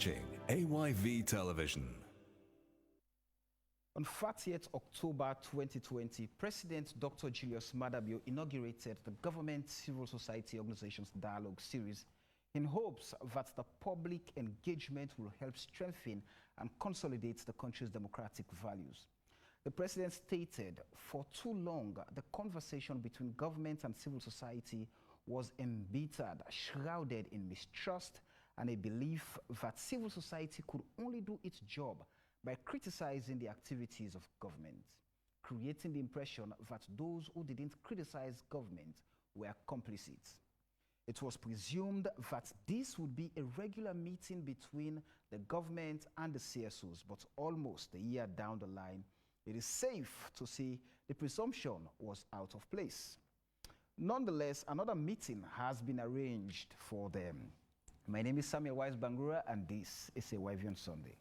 watching AYV Television. On 30th October 2020, President Dr. Julius Maada Bio inaugurated the Government Civil Society Organizations Dialogue Series in hopes that the public engagement will help strengthen and consolidate the country's democratic values. The president stated, for too long, the conversation between government and civil society was embittered, shrouded in mistrust and a belief that civil society could only do its job by criticizing the activities of government, creating the impression that those who didn't criticize government were complicit. It was presumed that this would be a regular meeting between the government and the CSOs, but almost a year down the line, it is safe to say the presumption was out of place. Nonetheless, another meeting has been arranged for them. My name is Samuel Wise Bangura, and this is AYV on Sunday.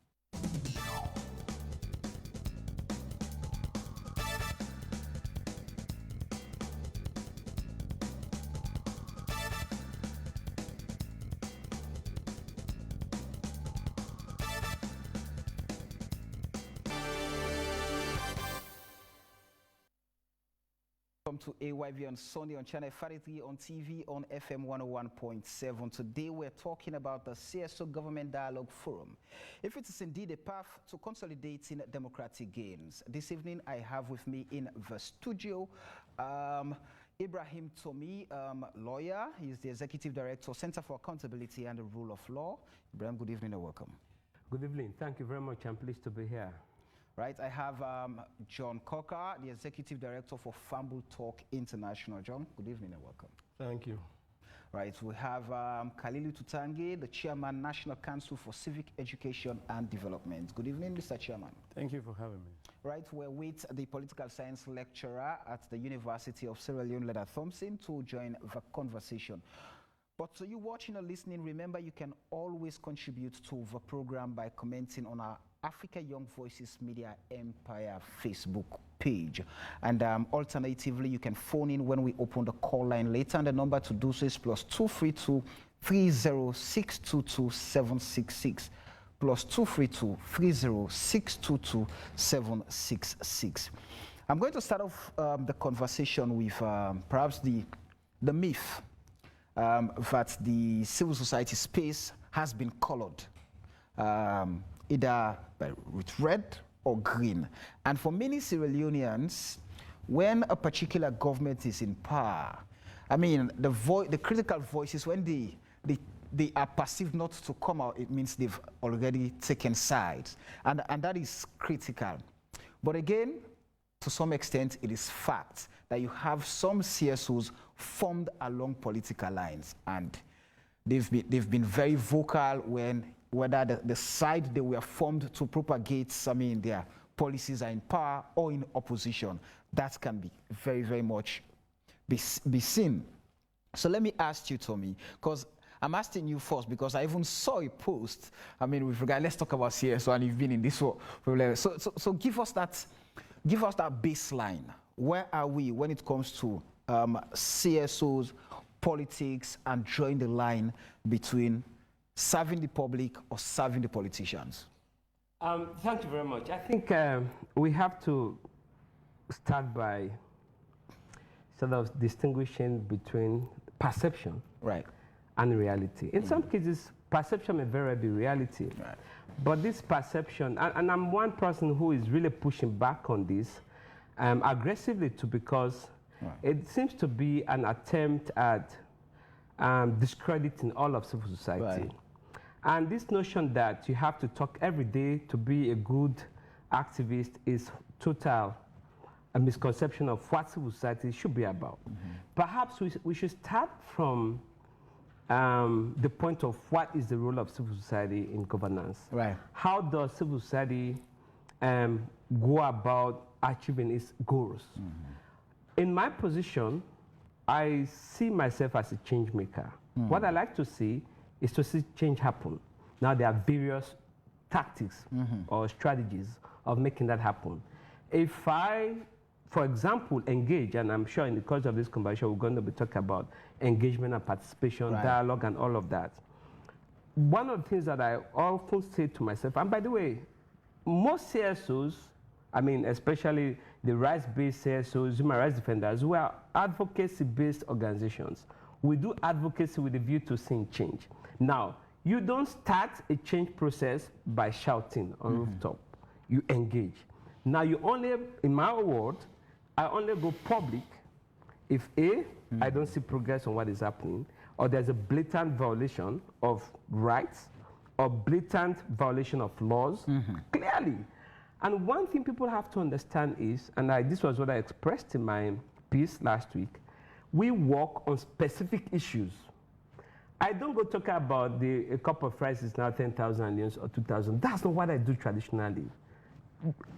Welcome to AYV on Sunday on Channel 43, on TV, on FM 101.7. Today we're talking about the CSO Government Dialogue Forum. If it is indeed a path to consolidating democratic gains. This evening I have with me in the studio Ibrahim Tomi, lawyer. He's the Executive Director, Center for Accountability and the Rule of Law. Ibrahim, good evening and welcome. Good evening. Thank you very much. I'm pleased to be here. Right, I have John Cocker, the Executive Director for Fambul Talk International. John, good evening and welcome. Thank you. Right, we have Khalilu Tutange, the Chairman, National Council for Civic Education and Development. Good evening, Mr. Chairman. Thank you for having me. Right, we're with the Political Science Lecturer at the University of Sierra Leone, Leda Thompson, to join the conversation. But to you watching or listening, remember you can always contribute to the program by commenting on our Africa Young Voices Media Empire Facebook page. And alternatively, you can phone in when we open the call line later. And the number to do so is +232 30622 766. +232 30622 766. I'm going to start off the conversation with perhaps the myth that the civil society space has been colored either with red or green. And for many Sierra Leoneans, when a particular government is in power, I mean, the critical voices, when they are perceived not to come out, it means they've already taken sides. And that is critical. But again, to some extent, it is fact that you have some CSOs formed along political lines, and they've been very vocal whether the side they were formed to propagate, I mean, their policies are in power or in opposition. That can be very, very much be seen. So let me ask you, Tommy, because I'm asking you first because I even saw a post. I mean, with regard, let's talk about CSO, and you've been in this one. So give us that baseline. Where are we when it comes to CSOs, politics, and drawing the line between serving the public or serving the politicians? Thank you very much. I think we have to start by sort of distinguishing between perception and reality. In some cases, perception may very well be reality. Right. But this perception, and I'm one person who is really pushing back on this aggressively because it seems to be an attempt at discrediting all of civil society. Right. And this notion that you have to talk every day to be a good activist is total a misconception of what civil society should be about. Mm-hmm. Perhaps we should start from the point of what is the role of civil society in governance. Right. How does civil society go about achieving its goals? Mm-hmm. In my position, I see myself as a change maker. Mm. What I like to see is to see change happen. Now there are various tactics or strategies of making that happen. If I, for example, engage, and I'm sure in the course of this conversation we're going to be talking about engagement and participation, dialogue and all of that. one of the things that I often say to myself, and by the way, most CSOs, I mean, especially the rights-based CSOs, human rights defenders, who are advocacy-based organizations, we do advocacy with a view to seeing change. Now, you don't start a change process by shouting on rooftop. You engage. Now, you only, in my word, I only go public if A, I don't see progress on what is happening, or there's a blatant violation of rights, or blatant violation of laws, clearly. And one thing people have to understand is, and this was what I expressed in my piece last week, we work on specific issues. I don't go talk about a cup of rice is now 10,000 units or 2,000. That's not what I do traditionally.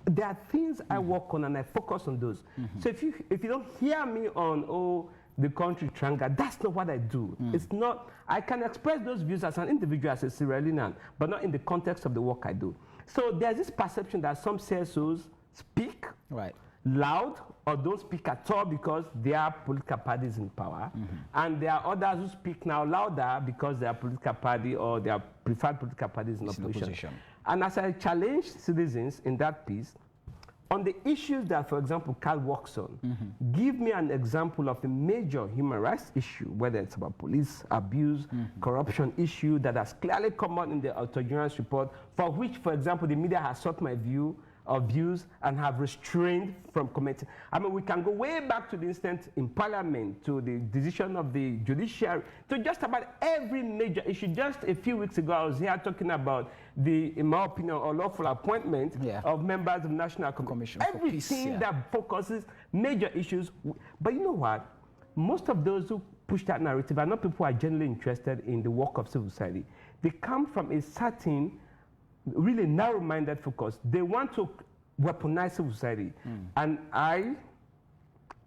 There are things I work on and I focus on those. So if you don't hear me on, the country tranga, that's not what I do. It's not, I can express those views as an individual, as a Sierra Leonean, but not in the context of the work I do. So there's this perception that some CSOs speak loud or don't speak at all because they are political parties in power. And there are others who speak now louder because they are political party or they are preferred political parties in opposition. And as I challenge citizens in that piece, on the issues that, for example, Carl works on, give me an example of a major human rights issue, whether it's about police abuse, corruption issue that has clearly come out in the autogenous report, for which, for example, the media has sought my view of views and have restrained from commenting. I mean, we can go way back to the instance in Parliament, to the decision of the judiciary, to just about every major issue. Just a few weeks ago, I was here talking about the, in my opinion, unlawful appointment of members of the National Commission. Everything that focuses major issues. But you know what? Most of those who push that narrative are not people who are genuinely interested in the work of civil society. They come from a certain really narrow-minded focus. They want to weaponize civil society. And I,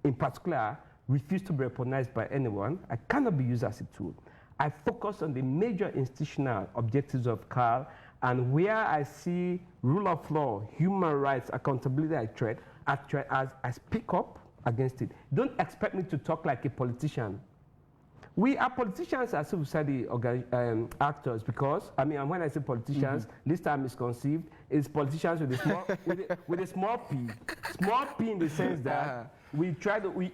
in particular, refuse to be weaponized by anyone. I cannot be used as a tool. I focus on the major institutional objectives of CAL, and where I see rule of law, human rights, accountability I speak up against it. Don't expect me to talk like a politician. We are politicians as civil society actors because, I mean, and when I say politicians, this time is conceived, it's politicians with a small, with a small p. Small p in the sense that we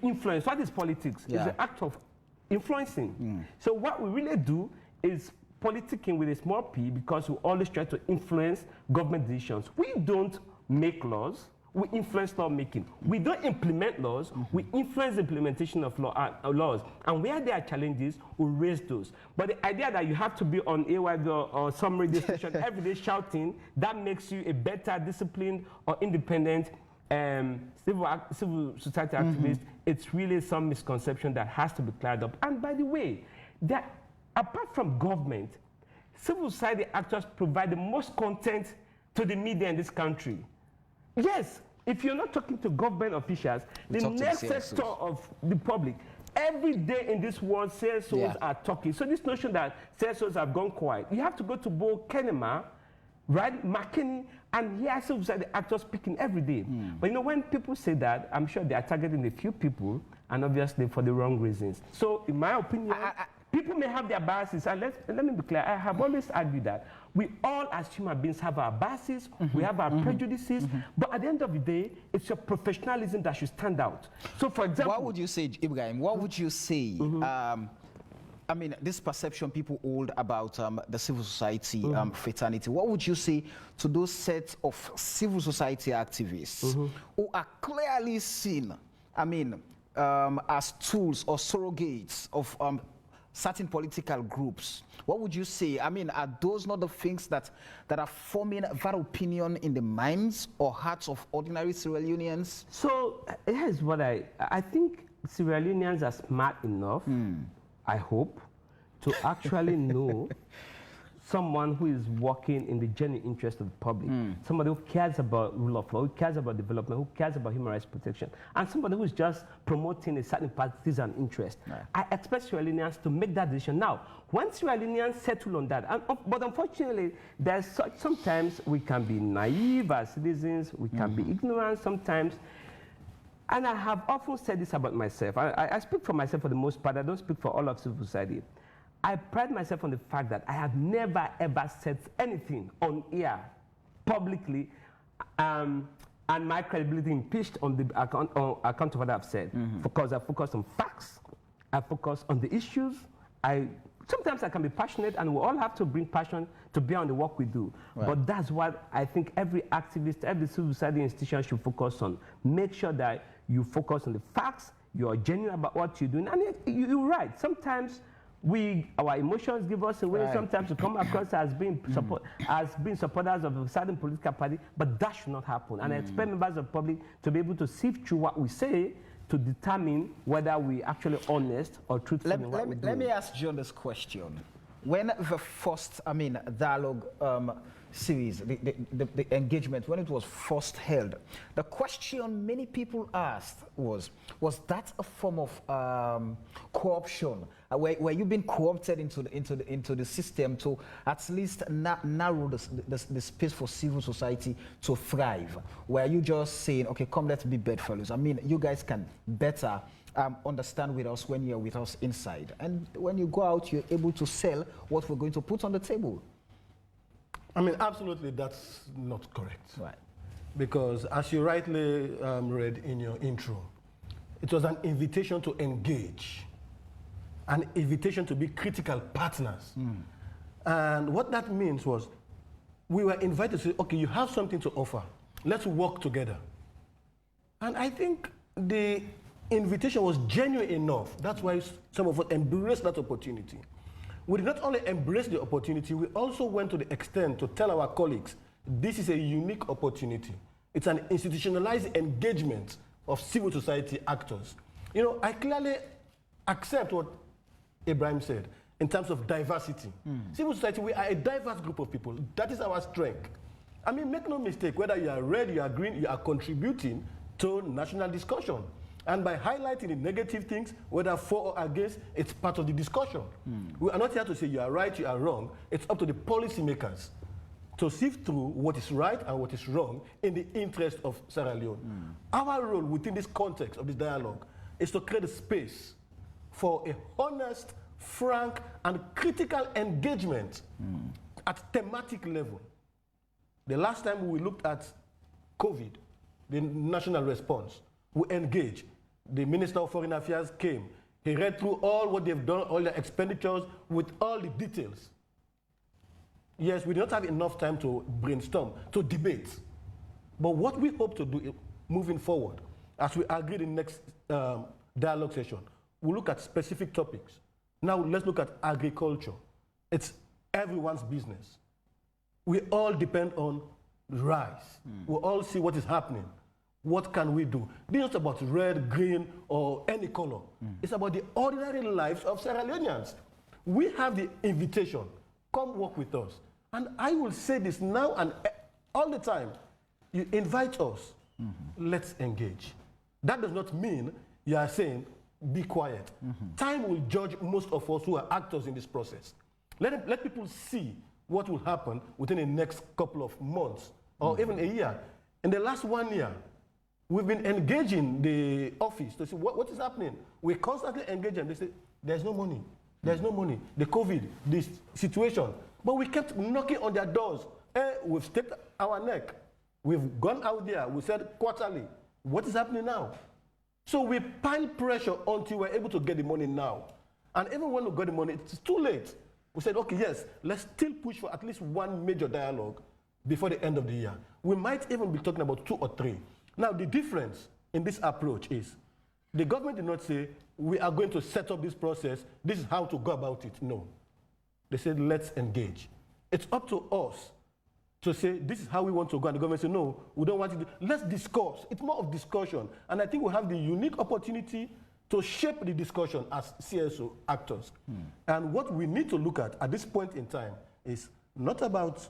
influence. What is politics? It's an act of influencing. So what we really do is politicking with a small p because we always try to influence government decisions. We don't make laws. We influence lawmaking. We don't implement laws, we influence the implementation of laws. And where there are challenges, we raise those. But the idea that you have to be on AYV or some radio station every day shouting, that makes you a better disciplined or independent civil society activist. It's really some misconception that has to be cleared up. And by the way, apart from government, civil society actors provide the most content to the media in this country. Yes, if you're not talking to government officials, the next sector of the public, every day in this world, CSOs are talking. So this notion that CSOs have gone quiet, you have to go to Bo Kenema, right, McKinney, and hear civil society actors speaking every day. But you know, when people say that, I'm sure they are targeting a few people, and obviously for the wrong reasons. So in my opinion, people may have their biases, and let me be clear, I have always argued that we all as human beings have our biases, we have our prejudices, but at the end of the day, it's your professionalism that should stand out. So for example— What would you say, Ibrahim, what would you say, I mean, this perception people hold about the civil society fraternity, what would you say to those sets of civil society activists who are clearly seen, I mean, as tools or surrogates of certain political groups? What would you say? I mean, are those not the things that are forming that opinion in the minds or hearts of ordinary Sierra Leoneans? So here's what I think Sierra Leoneans are smart enough, I hope, to actually know someone who is working in the genuine interest of the public, somebody who cares about rule of law, who cares about development, who cares about human rights protection, and somebody who is just promoting a certain partisan interest. I expect Sierra Leoneans to make that decision. Now, once Sierra Leoneans settle on that, but unfortunately, sometimes we can be naive as citizens, we can be ignorant sometimes. And I have often said this about myself. I speak for myself for the most part. I don't speak for all of civil society. I pride myself on the fact that I have never ever said anything on air publicly and my credibility impeached on the account of what I've said. Because I focus on facts, I focus on the issues. Sometimes I can be passionate, and we all have to bring passion to bear on the work we do. Right. But that's what I think every activist, every civil society institution should focus on. Make sure that you focus on the facts, you are genuine about what you're doing. And you're right. Sometimes our emotions give us away. Right. Sometimes we come across as being supporters of a certain political party, but that should not happen. And I expect members of the public to be able to sift through what we say to determine whether we're actually honest or truthful in what we do. Let me ask John this question. When the first, dialogue series, the engagement, when it was first held, the question many people asked was that a form of corruption? Were you being co-opted into the system to at least narrow the space for civil society to thrive? Were you just saying, okay, come, let's be bedfellows? You guys can better understand with us when you're with us inside. And when you go out, you're able to sell what we're going to put on the table. Absolutely, that's not correct. Right. Because as you rightly read in your intro, it was an invitation to engage, an invitation to be critical partners. And what that means was we were invited to say, okay, you have something to offer. Let's work together. And I think the invitation was genuine enough. That's why some of us embraced that opportunity. We did not only embrace the opportunity, we also went to the extent to tell our colleagues, this is a unique opportunity. It's an institutionalized engagement of civil society actors. I clearly accept what Ibrahim said in terms of diversity. Civil society, we are a diverse group of people. That is our strength. Make no mistake, whether you are red, you are green, you are contributing to national discussion. And by highlighting the negative things, whether for or against, it's part of the discussion. We are not here to say you are right, you are wrong. It's up to the policymakers to sift through what is right and what is wrong in the interest of Sierra Leone. Our role within this context of this dialogue is to create a space for a honest, frank, and critical engagement at thematic level. The last time we looked at COVID, the national response, we engaged. The Minister of Foreign Affairs came. He read through all what they've done, all their expenditures, with all the details. Yes, we don't have enough time to brainstorm, to debate. But what we hope to do moving forward, as we agree in the next dialogue session, we'll look at specific topics. Now let's look at agriculture. It's everyone's business. We all depend on rice. We all see what is happening. What can we do? This is not about red, green, or any color. It's about the ordinary lives of Sierra Leoneans. We have the invitation. Come work with us. And I will say this now and all the time. You invite us. Let's engage. That does not mean you are saying, be quiet. Time will judge most of us who are actors in this process. Let people see what will happen within the next couple of months or even a year. In the last 1 year, we've been engaging the office to see what is happening. We constantly engage them. They say, there's no money. There's no money. The COVID, this situation. But we kept knocking on their doors. We've staked our neck. We've gone out there. We said quarterly. What is happening now? So we pile pressure until we're able to get the money now. And even when we got the money, it's too late. We said, okay, yes, let's still push for at least one major dialogue before the end of the year. We might even be talking about 2 or 3. Now, the difference in this approach is the government did not say, we are going to set up this process, this is how to go about it. No. They said, let's engage. It's up to us to say, this is how we want to go. And the government said, no, we don't want it. Let's discuss. It's more of discussion. And I think we have the unique opportunity to shape the discussion as CSO actors. And what we need to look at this point in time is not about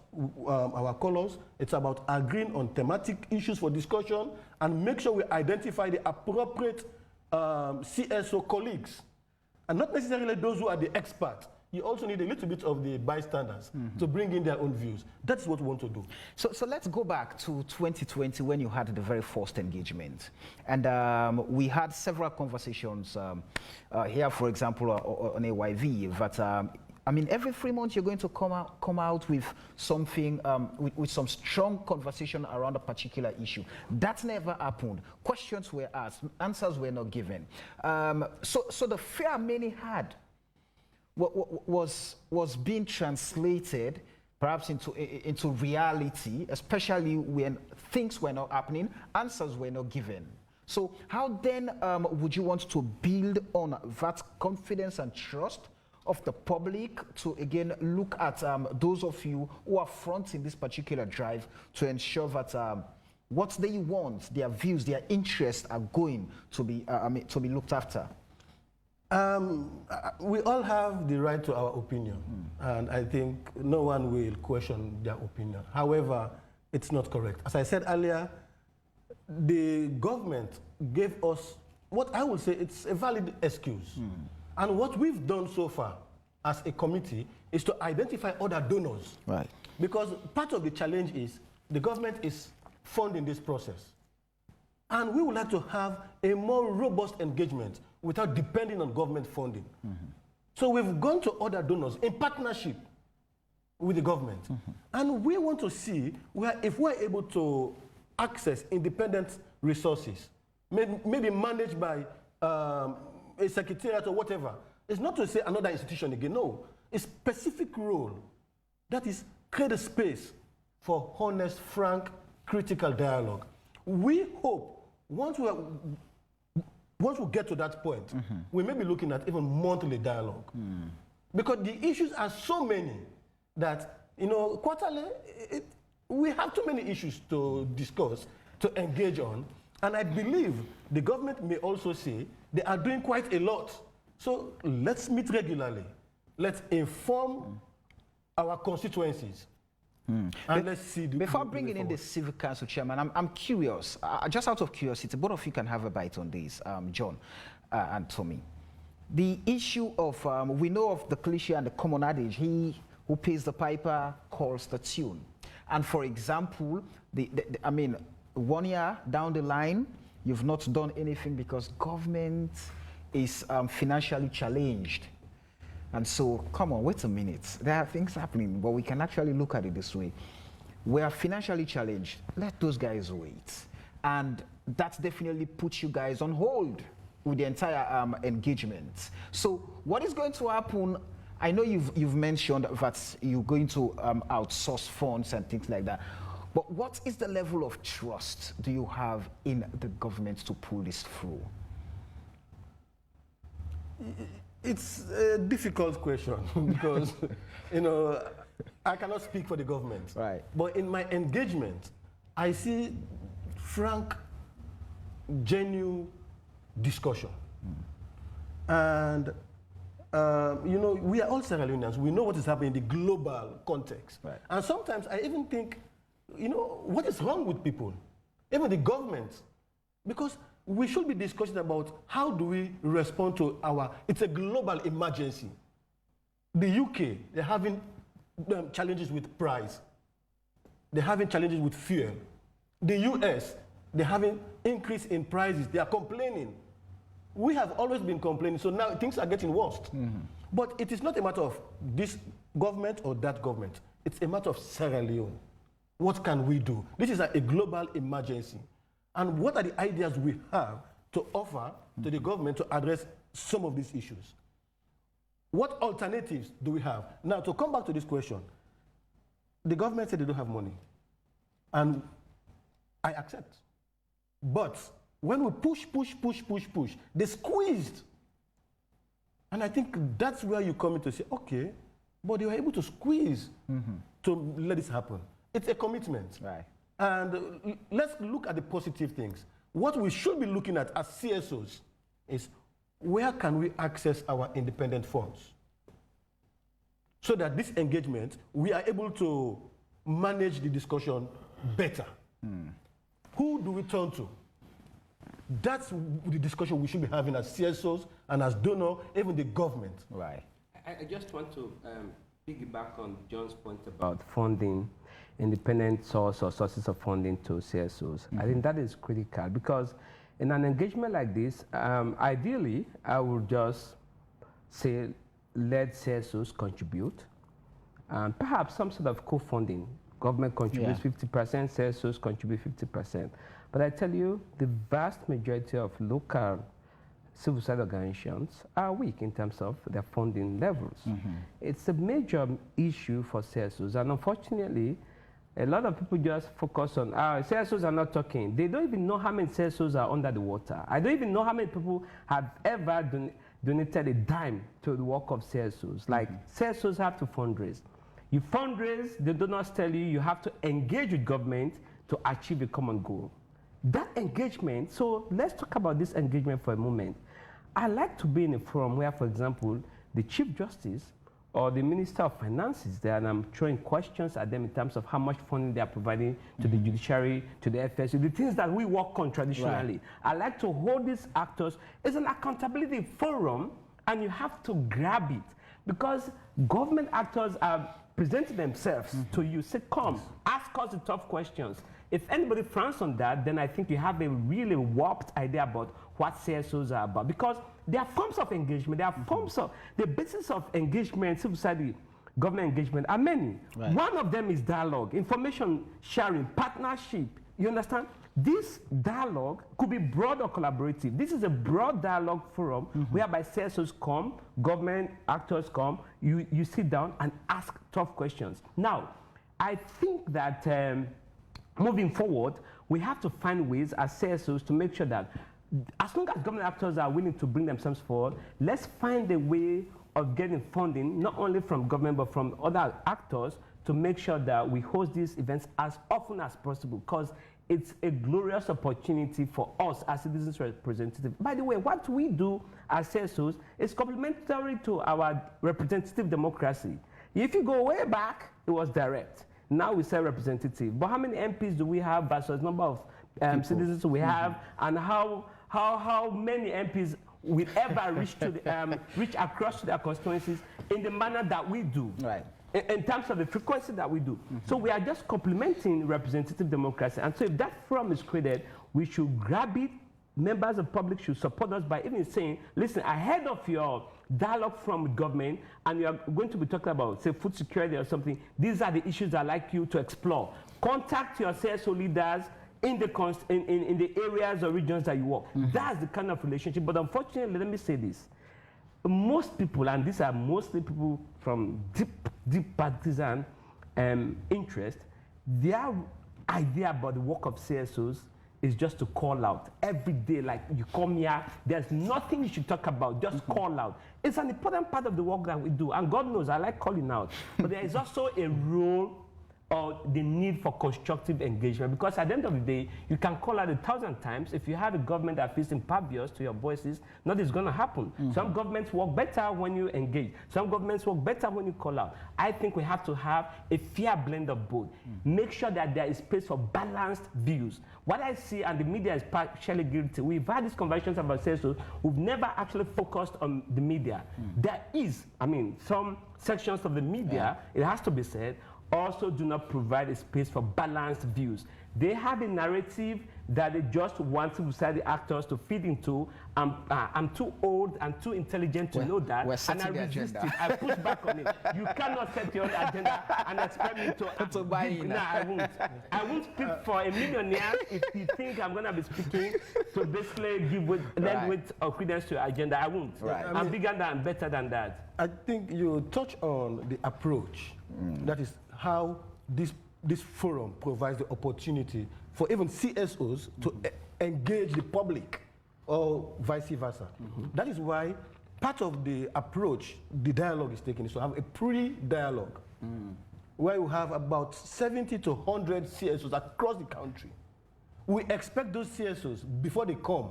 our colors, it's about agreeing on thematic issues for discussion and make sure we identify the appropriate CSO colleagues. And not necessarily those who are the experts. you also need a little bit of the bystanders to bring in their own views. That's what we want to do. So let's go back to 2020 when you had the very first engagement. And we had several conversations here, for example, on AYV, that I mean, every 3 months you're going to come out with something, with some strong conversation around a particular issue. That never happened. Questions were asked, answers were not given. So the fear many had was being translated perhaps into reality, especially when things were not happening, answers were not given. So how then would you want to build on that confidence and trust of the public to again look at those of you who are fronting this particular drive to ensure that what they want, their views, their interests are going to be looked after? We all have the right to our opinion, and I think no one will question their opinion. However, it's not correct. As I said earlier, the government gave us what I would say it's a valid excuse. And what we've done so far as a committee is to identify other donors. Right. Because part of the challenge is the government is funding this process. And we would like to have a more robust engagement without depending on government funding. So we've gone to other donors in partnership with the government. And we want to see if we're able to access independent resources, maybe managed by a secretariat or whatever. It's not to say another institution again, no. A specific role that is create a space for honest, frank, critical dialogue. We hope once we get to that point, we may be looking at even monthly dialogue. Because the issues are so many that, quarterly, we have too many issues to discuss, to engage on. And I believe the government may also say they are doing quite a lot. So let's meet regularly. Let's inform our constituencies. And let's see. Before bringing in the Civic Council chairman, I'm curious, just out of curiosity, both of you can have a bite on this, John and Tommy. The issue of, we know of the cliche and the common adage, he who pays the piper calls the tune. And for example, I mean, 1 year down the line, you've not done anything because government is financially challenged. And so, come on, wait a minute. There are things happening, but we can actually look at it this way. We are financially challenged. Let those guys wait. And that definitely puts you guys on hold with the entire engagement. So what is going to happen? I know you've mentioned that you're going to outsource funds and things like that. But what is the level of trust do you have in the government to pull this through? It's a difficult question because, I cannot speak for the government. Right. But in my engagement, I see frank, genuine discussion. And, we are all Sierra Leoneans. We know what is happening in the global context. Right. And sometimes I even think, what is wrong with people? Even the government. Because we should be discussing about how do we respond to it's a global emergency. The UK, they're having challenges with price. They're having challenges with fuel. The US, they're having increase in prices. They are complaining. We have always been complaining, so now things are getting worse. But it is not a matter of this government or that government. It's a matter of Sierra Leone. What can we do? This is a global emergency. And what are the ideas we have to offer to the government to address some of these issues? What alternatives do we have? Now, to come back to this question, the government said they don't have money. And I accept. But when we push, they squeezed. And I think that's where you come in to say, okay, but they were able to squeeze to let this happen. It's a commitment. Right. And let's look at the positive things. What we should be looking at as CSOs is where can we access our independent funds? So that this engagement, we are able to manage the discussion better. Who do we turn to? That's the discussion we should be having as CSOs and as donor, even the government. Right. I just want to piggyback on John's point about funding, independent source or sources of funding to CSOs. I think that is critical because in an engagement like this, ideally, I would just say let CSOs contribute, and perhaps some sort of co-funding. Government contributes 50%, CSOs contribute 50%. But I tell you, the vast majority of local civil society organizations are weak in terms of their funding levels. It's a major issue for CSOs, and unfortunately, a lot of people just focus on, CSOs are not talking. They don't even know how many CSOs are under the water. I don't even know how many people have ever donated a dime to the work of CSOs. Like, CSOs have to fundraise. You fundraise, the donors tell you you have to engage with government to achieve a common goal. That engagement, so let's talk about this engagement for a moment. I like to be in a forum where, for example, the Chief Justice or the Minister of Finances there, and I'm throwing questions at them in terms of how much funding they are providing to the judiciary, to the FSU, the things that we work on traditionally. Right. I like to hold these actors. It's an accountability forum, and you have to grab it because government actors are presenting themselves to you. Say, come, ask us the tough questions. If anybody frowns on that, then I think you have a really warped idea about what CSOs are about. Because there are forms of engagement, there are forms of, the basis of engagement, civil society, government engagement are many. Right. One of them is dialogue, information sharing, partnership. You understand? This dialogue could be broad or collaborative. This is a broad dialogue forum whereby CSOs come, government actors come, you sit down and ask tough questions. Now, I think that moving forward, we have to find ways as CSOs to make sure that as long as government actors are willing to bring themselves forward, let's find a way of getting funding, not only from government, but from other actors to make sure that we host these events as often as possible, because it's a glorious opportunity for us as citizens representatives. By the way, what we do as CSOs is complementary to our representative democracy. If you go way back, it was direct. Now we say representative. But how many MPs do we have versus number of citizens we have, and how many MPs will ever reach to the, reach across to their constituencies in the manner that we do? Right. In terms of the frequency that we do. So we are just complementing representative democracy. And so if that forum is created, we should grab it. Members of the public should support us by even saying, listen, ahead of your dialogue from government, and you are going to be talking about, say, food security or something, these are the issues I'd like you to explore. Contact your CSO leaders in the areas or regions that you work. That's the kind of relationship. But unfortunately, let me say this. Most people, and these are mostly people from deep partisan interest, their idea about the work of CSOs is just to call out every day. Like, you come here, there's nothing you should talk about, just call out. It's an important part of the work that we do, and God knows I like calling out. But there is also a role or the need for constructive engagement, because at the end of the day, you can call out 1,000 times. If you have a government that feels impervious to your voices, nothing's going to happen. Some governments work better when you engage. Some governments work better when you call out. I think we have to have a fair blend of both. Make sure that there is space for balanced views. What I see, and the media is partially guilty, we've had these conversations about CSOs, we've never actually focused on the media. There is, I mean, some sections of the media, it has to be said, also do not provide a space for balanced views. They have a narrative that they just want civil society actors to feed into. I'm too old and too intelligent to know that, and I resist it. I push back on it. You cannot set your own agenda and expect me to buy in. No, I won't. I won't speak for a millionaire if you think I'm going to be speaking to basically lend weight or credence to your agenda. I won't. I'm bigger than, better than that. I think you touch on the approach. That is how this forum provides the opportunity for even CSOs to engage the public, or vice versa. That is why part of the approach the dialogue is taking is to have a pre-dialogue where you have about 70 to 100 CSOs across the country. We expect those CSOs, before they come,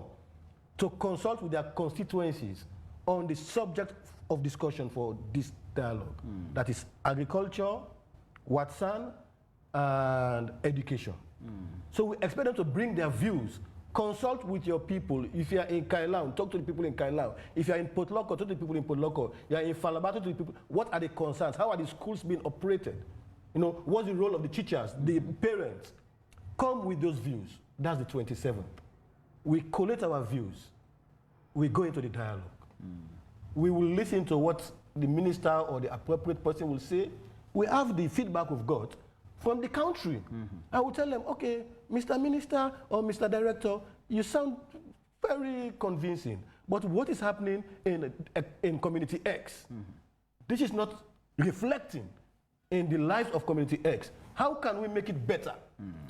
to consult with their constituencies on the subject of discussion for this dialogue. That is agriculture, Watson, and education. So we expect them to bring their views Consult with your people. If you are in Kailau, talk to the people in Kailau. If you are in Port Loko, talk to the people in Port Loko. You are in Falaba, talk to the people. What are the concerns? How are the schools being operated? You know, what's the role of the teachers, the parents? Come with those views. That's the 27th. We collate our views. We go into the dialogue. We will listen to what the minister or the appropriate person will say. We have the feedback we've got from the country. I will tell them, okay, Mr. Minister or Mr. Director, you sound very convincing, but what is happening in Community X? This is not reflecting in the lives of Community X. How can we make it better?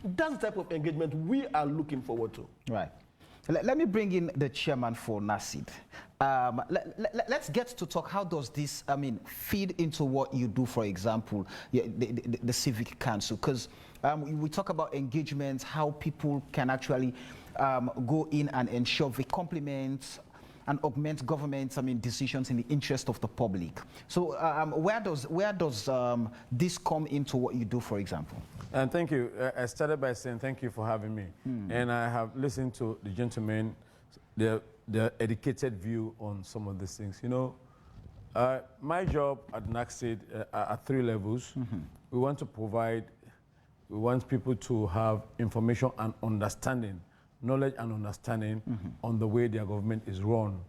That's the type of engagement we are looking forward to. Right. Let me bring in the chairman for NACID. Let's get to talk, how does this, feed into what you do, for example, the Civic Council? Because we talk about engagement, how people can actually go in and ensure they complement and augment government decisions in the interest of the public. So where does this come into what you do, for example? And thank you. I started by saying thank you for having me. And I have listened to the gentlemen, their educated view on some of these things. You know, my job at NACID at 3 levels. We want to provide, we want people to have information and understanding, knowledge and understanding on the way their government is run.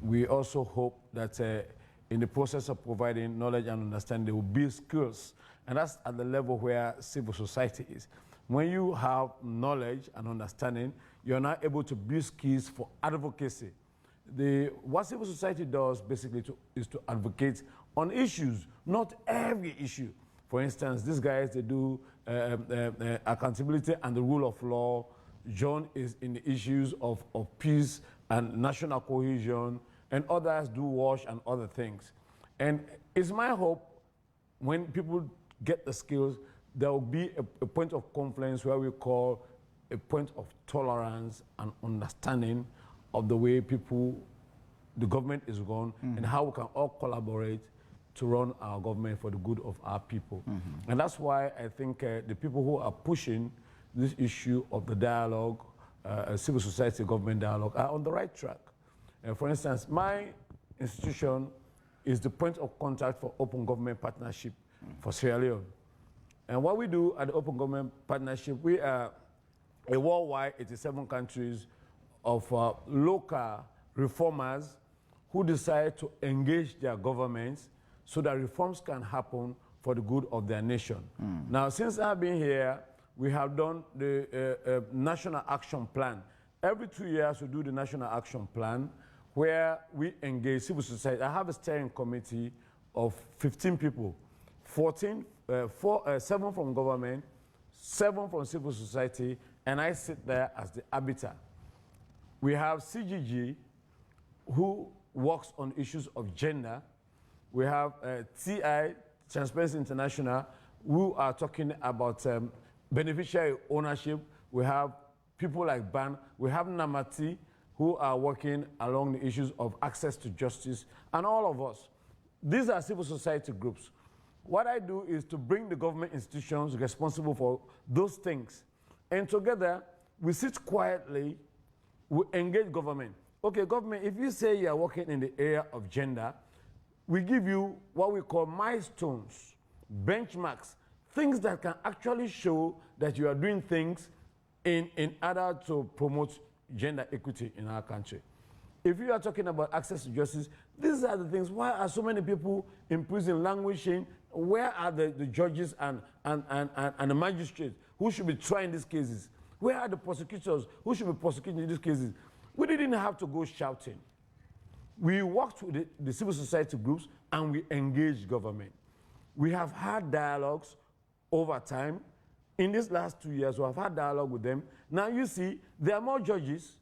We also hope that in the process of providing knowledge and understanding, they will build skills. And that's at the level where civil society is. When you have knowledge and understanding, you're now able to build skills for advocacy. What civil society does basically is to advocate on issues, not every issue. For instance, these guys, they do accountability and the rule of law. John is in the issues of peace and national cohesion, and others do WASH and other things. And it's my hope when people get the skills, there will be a point of confluence where we call a point of tolerance and understanding of the way the government is run, and how we can all collaborate to run our government for the good of our people. And that's why I think the people who are pushing this issue of the dialogue, civil society government dialogue, are on the right track. For instance, my institution is the point of contact for Open Government Partnership for Sierra Leone. And what we do at the Open Government Partnership, we are a worldwide 87 countries of local reformers who decide to engage their governments so that reforms can happen for the good of their nation. Now, since I've been here, we have done the National Action Plan. Every 2 years, we do the National Action Plan, where we engage civil society. I have a steering committee of 15 people, 7 from government, 7 from civil society, and I sit there as the arbiter. We have CGG, who works on issues of gender. We have TI, Transparency International, who are talking about beneficiary ownership. We have people like BAN. We have NAMATI, who are working along the issues of access to justice, and all of us. These are civil society groups. What I do is to bring the government institutions responsible for those things. And together, we sit quietly, we engage government. Okay, government, if you say you are working in the area of gender, we give you what we call milestones, benchmarks, things that can actually show that you are doing things in order to promote gender equity in our country. If you are talking about access to justice, these are the things. Why are so many people in prison languishing? Where are the judges and the magistrates who should be trying these cases? Where are the prosecutors who should be prosecuting these cases? We didn't have to go shouting. We worked with the civil society groups and we engaged government. We have had dialogues over time. In these last 2 years, we have had dialogue with them. Now you see, there are more judges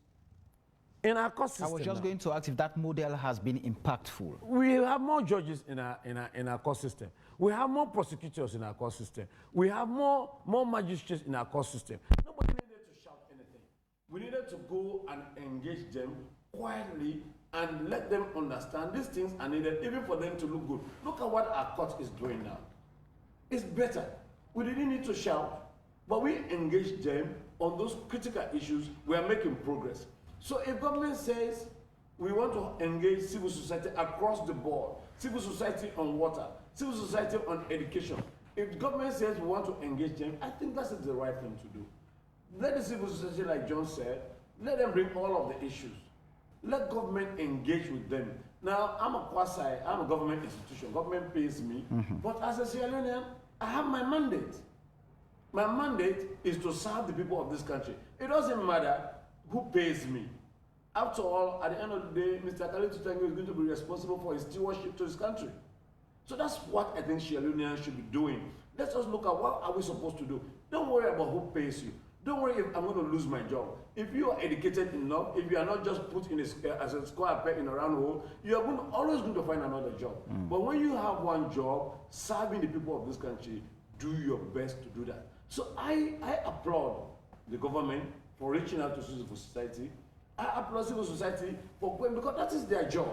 in our court system. I was just going to ask if that model has been impactful. We have more judges in our court system. We have more prosecutors in our court system. We have more magistrates in our court system. Nobody needed to shout anything. We needed to go and engage them quietly and let them understand these things are needed, even for them to look good. Look at what our court is doing now. It's better. We didn't need to shout, but we engaged them on those critical issues, we are making progress. So if government says we want to engage civil society across the board, civil society on water, civil society on education, if the government says we want to engage them, I think that's the right thing to do. Let the civil society, like John said, let them bring all of the issues. Let government engage with them. Now, I'm a government institution. Government pays me. But as a Sierra Leonean, I have my mandate. My mandate is to serve the people of this country. It doesn't matter who pays me. After all, at the end of the day, Mr. Khalid Tutango is going to be responsible for his stewardship to his country. So that's what I think Sierra Leoneans should be doing. Let's just look at what are we supposed to do. Don't worry about who pays you. Don't worry if I'm going to lose my job. If you are educated enough, if you are not just put in as a square peg in a round hole, you are always going to find another job. But when you have one job, serving the people of this country, do your best to do that. So I applaud the government for reaching out to civil society. I applaud civil society for going, because that is their job.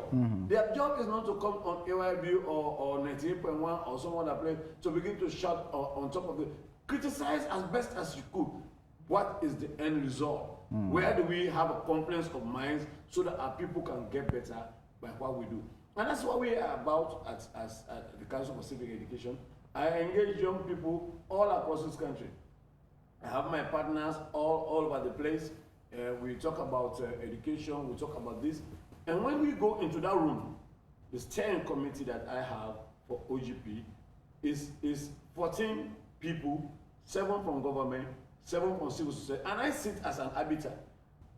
Their job is not to come on AYB or 98.1 or someone that plays to begin to shout on top of it. Criticize as best as you could. What is the end result? Where do we have a confluence of minds so that our people can get better by what we do? And that's what we are about at the Council for Civic Education. I engage young people all across this country. I have my partners all over the place. We talk about education, we talk about this. And when we go into that room, the steering committee that I have for OGP is 14 people, 7 from government, 7 from civil society, and I sit as an arbiter.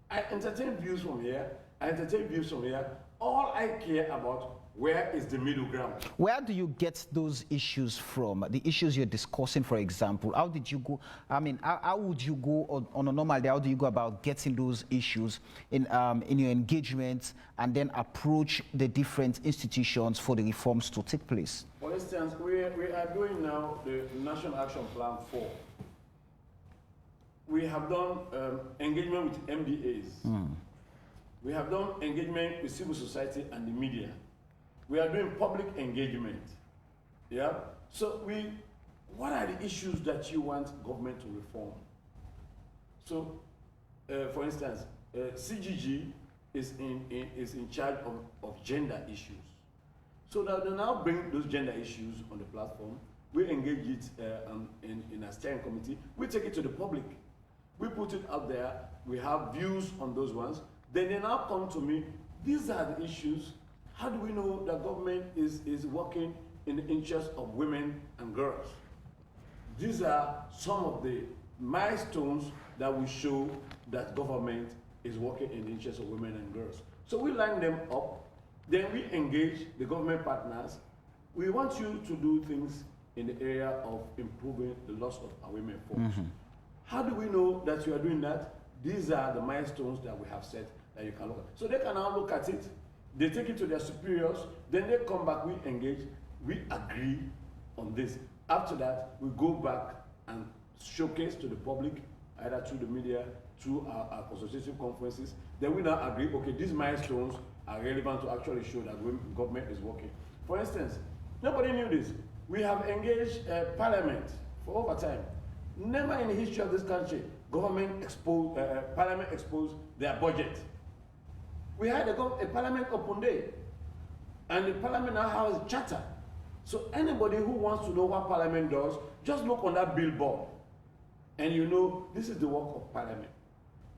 I entertain views from here, I entertain views from here. All I care about, where is the middle ground? Where do you get those issues from? The issues you're discussing, for example, how did you go? I mean, how would you go on a normal day? How do you go about getting those issues in your engagement and then approach the different institutions for the reforms to take place? For instance, we are doing now the National Action Plan 4. We have done engagement with MDAs. We have done engagement with civil society and the media. We are doing public engagement. Yeah? So what are the issues that you want government to reform? So, for instance, CGG is in charge of gender issues. So that they now bring those gender issues on the platform. We engage it in a steering committee. We take it to the public. We put it out there. We have views on those ones. Then they now come to me. These are the issues. How do we know that government is working in the interest of women and girls? These are some of the milestones that will show that government is working in the interest of women and girls. So we line them up. Then we engage the government partners. We want you to do things in the area of improving the loss of our women folks. How do we know that you are doing that? These are the milestones that we have set that you can look at. So they can now look at it, they take it to their superiors, then they come back, we engage, we agree on this. After that, we go back and showcase to the public, either through the media, through our consultation conferences. Then we now agree, okay, these milestones are relevant to actually show that government is working. For instance, nobody knew this. We have engaged Parliament for over time. Never in the history of this country, Parliament exposed their budget. We had a Parliament open day, and the Parliament now has a charter. So anybody who wants to know what Parliament does, just look on that billboard, and you know this is the work of Parliament.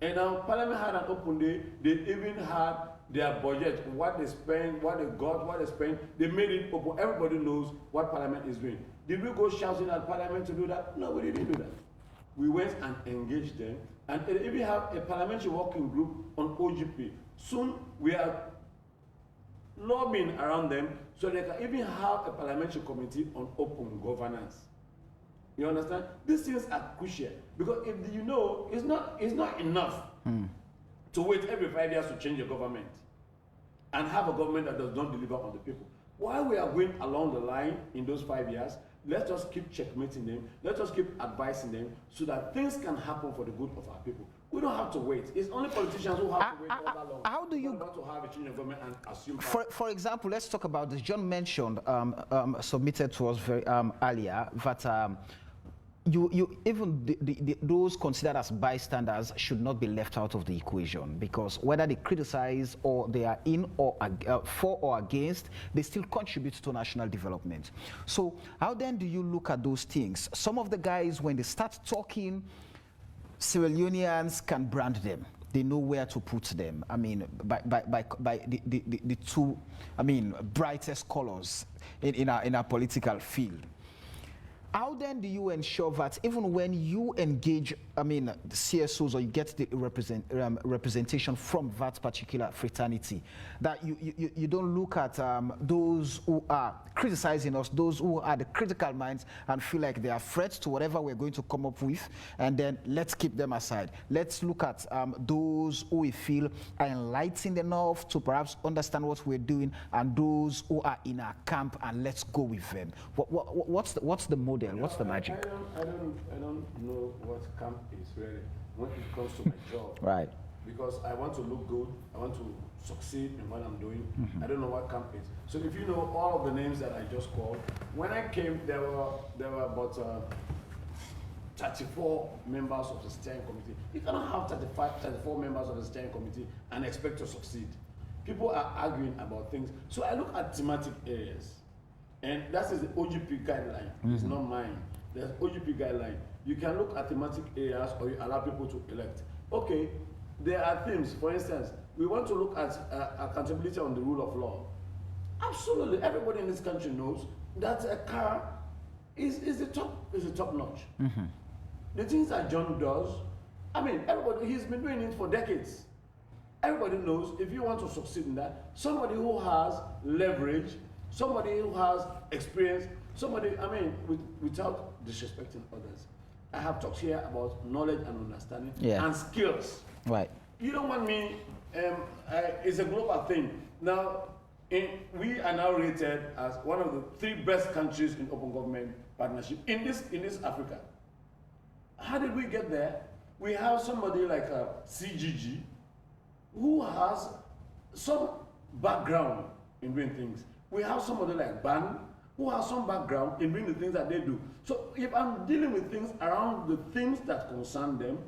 And now Parliament had an open day. They even had their budget, what they spend, what they got, what they spend. They made it open. Everybody knows what Parliament is doing. Did we go shouting at Parliament to do that? No, we didn't do that. We went and engaged them, and they even have a parliamentary working group on OGP. Soon we are lobbying around them so they can even have a parliamentary committee on open governance. You understand? These things are crucial because if you know, it's not enough to wait every 5 years to change a government and have a government that does not deliver on the people. While we are going along the line in those 5 years, let us keep checkmating them. Let us keep advising them so that things can happen for the good of our people. We don't have to wait. It's only politicians who have to wait all that long. How do you want to have a change of government and assume? For example, let's talk about this. John mentioned submitted to us very earlier that even those considered as bystanders should not be left out of the equation, because whether they criticize or they are in or for or against, they still contribute to national development. So how then do you look at those things? Some of the guys, when they start talking, Sierra Leoneans can brand them. They know where to put them. I mean, by the two, I mean, brightest colors in our political field. How then do you ensure that even when you engage, I mean, CSOs, or you get the representation from that particular fraternity, that you don't look at those who are criticizing us, those who are the critical minds, and feel like they are threats to whatever we're going to come up with, and then let's keep them aside. Let's look at those who we feel are enlightened enough to perhaps understand what we're doing, and those who are in our camp, and let's go with them. What's the model? What's the magic? I don't know what camp is really when it comes to my job. Right. Because I want to look good, I want to succeed in what I'm doing. I don't know what camp is. So if you know all of the names that I just called, when I came, there were about 34 members of the steering committee. You cannot have 34 members of the steering committee and expect to succeed. People are arguing about things. So I look at thematic areas. And that is the OGP guideline. It's not mine. There's OGP guideline. You can look at thematic areas, or you allow people to elect. Okay, there are themes. For instance, we want to look at accountability on the rule of law. Absolutely, everybody in this country knows that a car is the top notch. The things that John does, I mean, everybody, he's been doing it for decades. Everybody knows if you want to succeed in that, somebody who has leverage, somebody who has experience, somebody, I mean, without disrespecting others. I have talked here about knowledge and understanding and skills. Right. You don't want me, it's a global thing. Now, we are now rated as one of the 3 best countries in open government partnership in this Africa. How did we get there? We have somebody like CGG who has some background in doing things. We have somebody like Ban who has some background in doing the things that they do. So if I'm dealing with things around the things that concern them,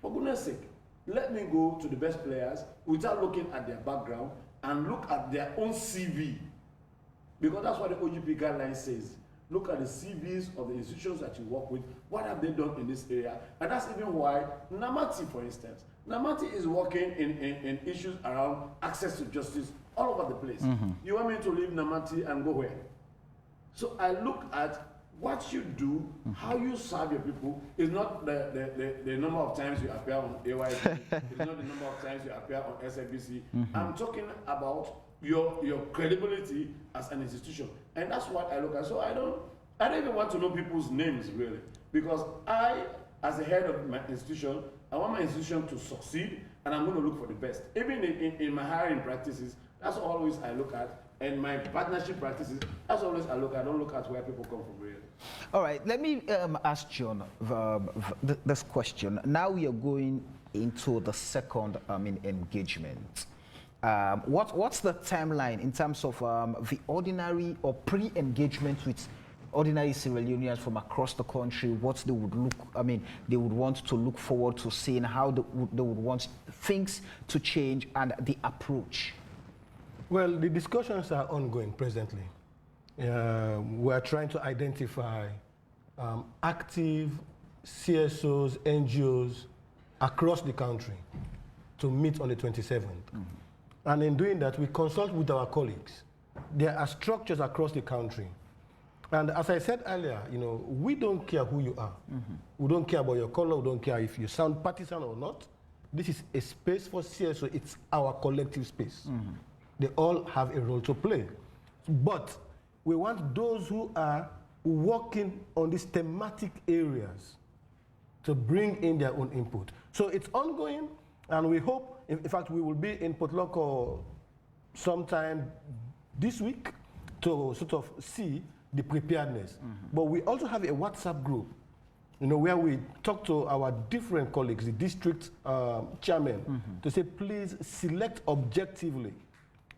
for goodness sake, let me go to the best players without looking at their background and look at their own CV. Because that's what the OGP guideline says. Look at the CVs of the institutions that you work with. What have they done in this area? And that's even why Namati, for instance, Namati is working in issues around access to justice all over the place. You want me to leave Namati and go where? So I look at what you do, how you serve your people. Is not the number of times you appear on AYC. It's not the number of times you appear on SABC. I'm talking about your credibility as an institution, and that's what I look at. So I don't even want to know people's names really, because I, as the head of my institution, I want my institution to succeed, and I'm going to look for the best. Even in my hiring practices, that's always I look at, and my partnership practices, that's always I look at. I don't look at where people come from really. All right, let me ask John this question. Now we are going into the second engagement. What's the timeline in terms of the ordinary or pre-engagement with ordinary Sierra Leoneans from across the country? What they would they would want to look forward to seeing, how they would want things to change, and the approach? Well, the discussions are ongoing presently. We are trying to identify active CSOs, NGOs across the country to meet on the 27th. And in doing that, we consult with our colleagues. There are structures across the country. And as I said earlier, we don't care who you are. We don't care about your color. We don't care if you sound partisan or not. This is a space for CSO. It's our collective space. They all have a role to play. But we want those who are working on these thematic areas to bring in their own input. So it's ongoing, and we hope, in fact, we will be in Port Loko sometime this week to sort of see the preparedness. But we also have a WhatsApp group, where we talk to our different colleagues, the district chairman, to say, please select objectively.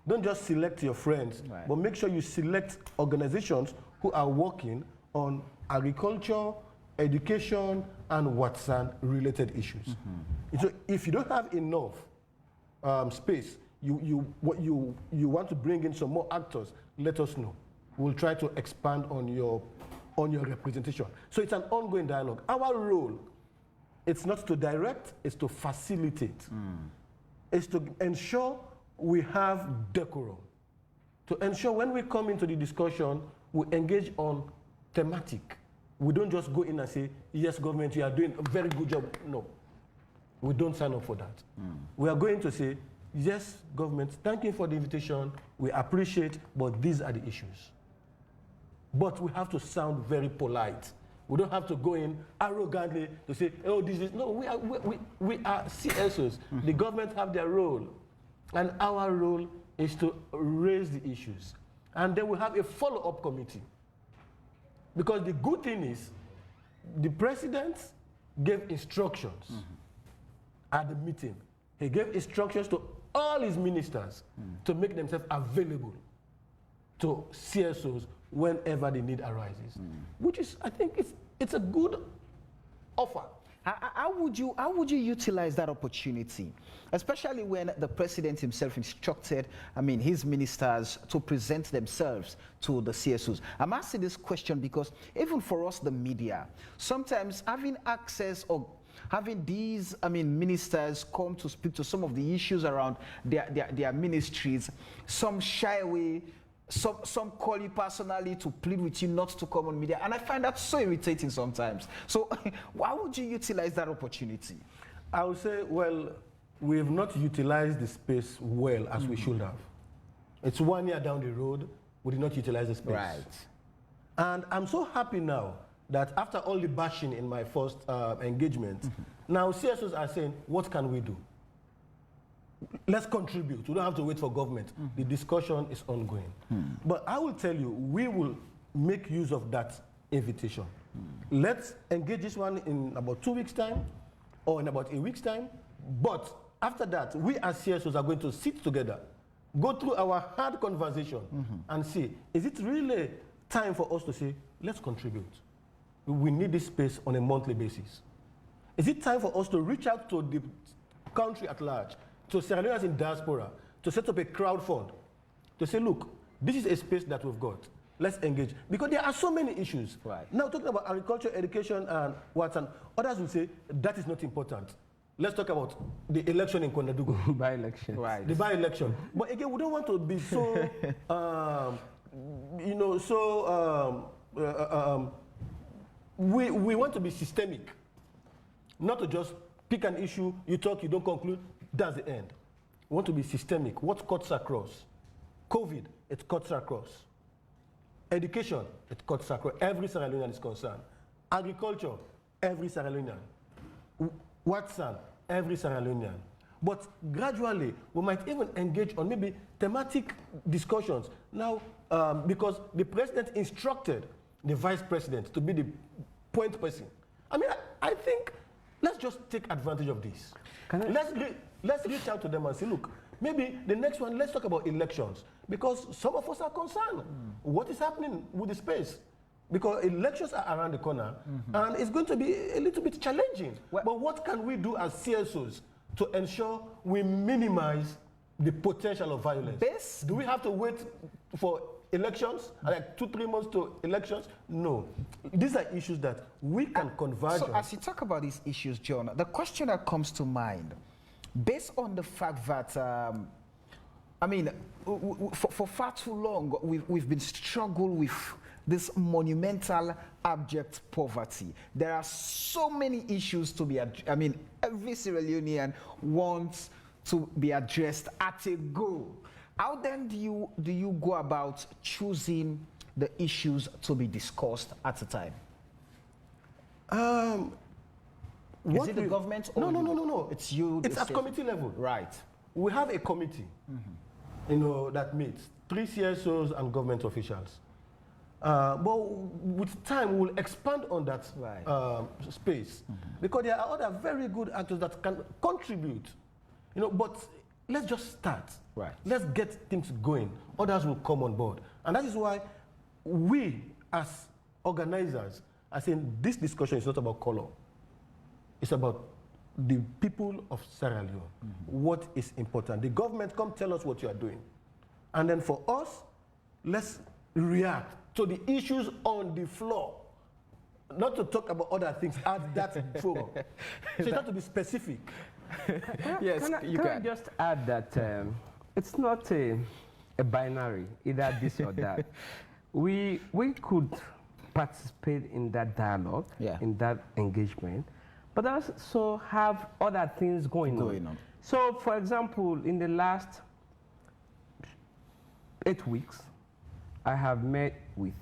Don't just select your friends, but make sure you select organizations who are working on agriculture, education, and Watson-related issues. So if you don't have enough space, you want to bring in some more actors, let us know. We'll try to expand on your representation. So it's an ongoing dialogue. Our role, it's not to direct, it's to facilitate. It's to ensure we have decorum. To ensure when we come into the discussion, we engage on thematic. We don't just go in and say, yes, government, you are doing a very good job. No, we don't sign up for that. We are going to say, yes, government, thank you for the invitation. We appreciate, but these are the issues. But we have to sound very polite. We don't have to go in arrogantly to say, oh, this is, no, we are CSOs. The government have their role. And our role is to raise the issues. And then we have a follow-up committee. Because the good thing is, the president gave instructions at the meeting. He gave instructions to all his ministers to make themselves available to CSOs whenever the need arises, which is, I think, it's a good offer. How would you utilize that opportunity, especially when the president himself instructed, his ministers to present themselves to the CSOs? I'm asking this question because even for us, the media, sometimes having access or having these, ministers come to speak to some of the issues around their ministries, some shy away. Some call you personally to plead with you not to come on media, and I find that so irritating sometimes. So why would you utilize that opportunity? I would say, well, we have not utilized the space well as we should have. It's 1 year down the road, we did not utilize the space. Right. And I'm so happy now that after all the bashing in my first engagement, now CSOs are saying, what can we do? Let's contribute. We don't have to wait for government. The discussion is ongoing. But I will tell you, we will make use of that invitation. Let's engage this one in about 2 weeks' time or in about a week's time. But after that, we as CSOs are going to sit together, go through our hard conversation and see, is it really time for us to say, let's contribute? We need this space on a monthly basis. Is it time for us to reach out to the country at large, to Sierra Leoneans in diaspora, to set up a crowd fund, to say, look, this is a space that we've got. Let's engage. Because there are so many issues. Right. Now, talking about agriculture, education, and what's and others will say, that is not important. Let's talk about the election in Kondadugu. By-election. Right. The by-election. But again, we don't want to be so, we want to be systemic. Not to just pick an issue, you talk, you don't conclude, that's the end. We want to be systemic. What cuts across? COVID, it cuts across. Education, it cuts across. Every Sierra Leonean is concerned. Agriculture, every Sierra Leonean. Watson, every Sierra Leonean. But gradually, we might even engage on maybe thematic discussions. Now, because the president instructed the vice president to be the point person. I think let's just take advantage of this. Let's reach out to them and say, look, maybe the next one, let's talk about elections. Because some of us are concerned. What is happening with the space? Because elections are around the corner, and it's going to be a little bit challenging. Well, but what can we do as CSOs to ensure we minimize the potential of violence? Do we have to wait for elections, like 2-3 months to elections? No. These are issues that we can converge on. So as you talk about these issues, John, the question that comes to mind, based on the fact that, for far too long, we've been struggling with this monumental abject poverty. There are so many issues to be addressed. Every Sierra Leonean wants to be addressed at a go. How then do you go about choosing the issues to be discussed at a time? Is it the government? Or No. It's you. It's at committee level. Right. We have a committee, that meets 3 CSOs and government officials. But with time, we'll expand on that space because there are other very good actors that can contribute. But let's just start. Right. Let's get things going. Others will come on board, and that is why we, as organizers, I think this discussion is not about color. It's about the people of Sierra Leone. What is important? The government, come tell us what you are doing. And then for us, let's react to the issues on the floor. Not to talk about other things at that forum. So you have to be specific. Yes, can I just add that it's not a binary, either this or that. We could participate in that dialogue, in that engagement, but also have other things going on. So, for example, in the last 8 weeks, I have met with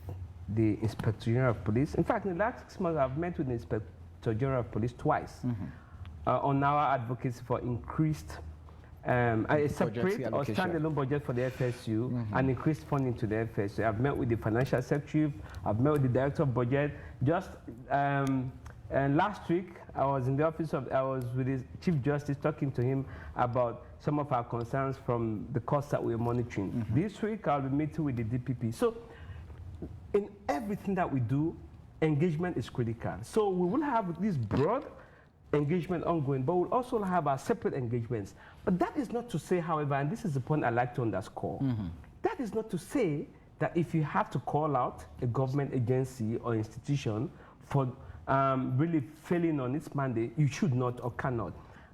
the Inspector General of Police. In fact, in the last 6 months, I've met with the Inspector General of Police twice on our advocacy for increased, a separate or standalone budget for the FSU and increased funding to the FSU. I've met with the Financial Secretary, I've met with the Director of Budget. Just and last week, I was in the office I was with the Chief Justice talking to him about some of our concerns from the costs that we're monitoring. This week, I'll be meeting with the DPP. So, in everything that we do, engagement is critical. So we will have this broad engagement ongoing, but we'll also have our separate engagements. But that is not to say, however, and this is the point I'd like to underscore, that is not to say that if you have to call out a government agency or institution for really failing on its mandate, you should not or cannot.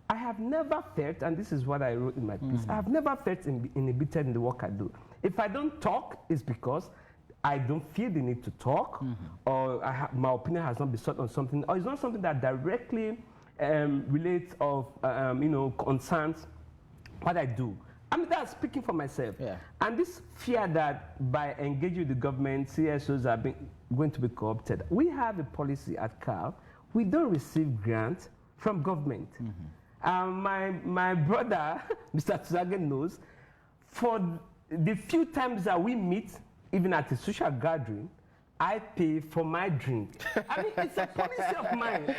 I have never felt, and this is what I wrote in my piece, I have never felt inhibited in the work I do. If I don't talk, it's because I don't feel the need to talk, or my opinion has not been sought on something, or it's not something that directly relates of, concerns what I do. I mean, that's speaking for myself. And this fear that by engaging with the government, CSOs are going to be co-opted. We have a policy at CAL. We don't receive grants from government. My brother, Mr. Tuzage, knows, for the few times that we meet, even at a social gathering, I pay for my drink. I mean, it's a policy of mine.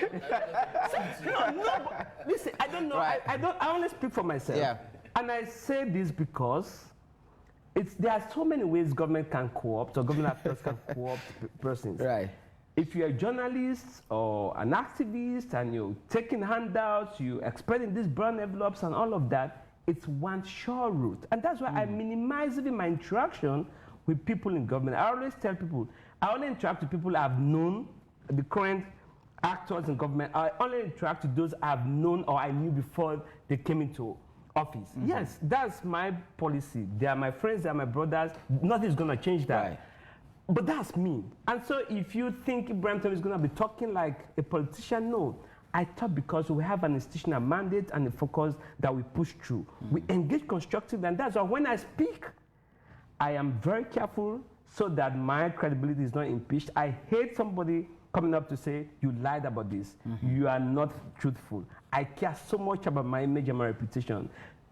Listen, I don't know. Right. I only speak for myself. And I say this because there are so many ways government can co-opt, or government actors can co-opt persons. Right. If you're a journalist or an activist and you're taking handouts, you're expanding these brown envelopes and all of that, it's one sure route. And that's why I minimize even my interaction with people in government. I always tell people, I only interact with people I've known, the current actors in government. I only interact with those I've known or I knew before they came into office. Yes, that's my policy. They are my friends, they are my brothers. Nothing's going to change that. Right. But that's me. And so if you think Ibrahim Tom is going to be talking like a politician, no. I thought because we have an institutional mandate and a focus that we push through. We engage constructively, and that's why when I speak, I am very careful so that my credibility is not impeached. I hate somebody coming up to say, you lied about this. You are not truthful. I care so much about my image and my reputation.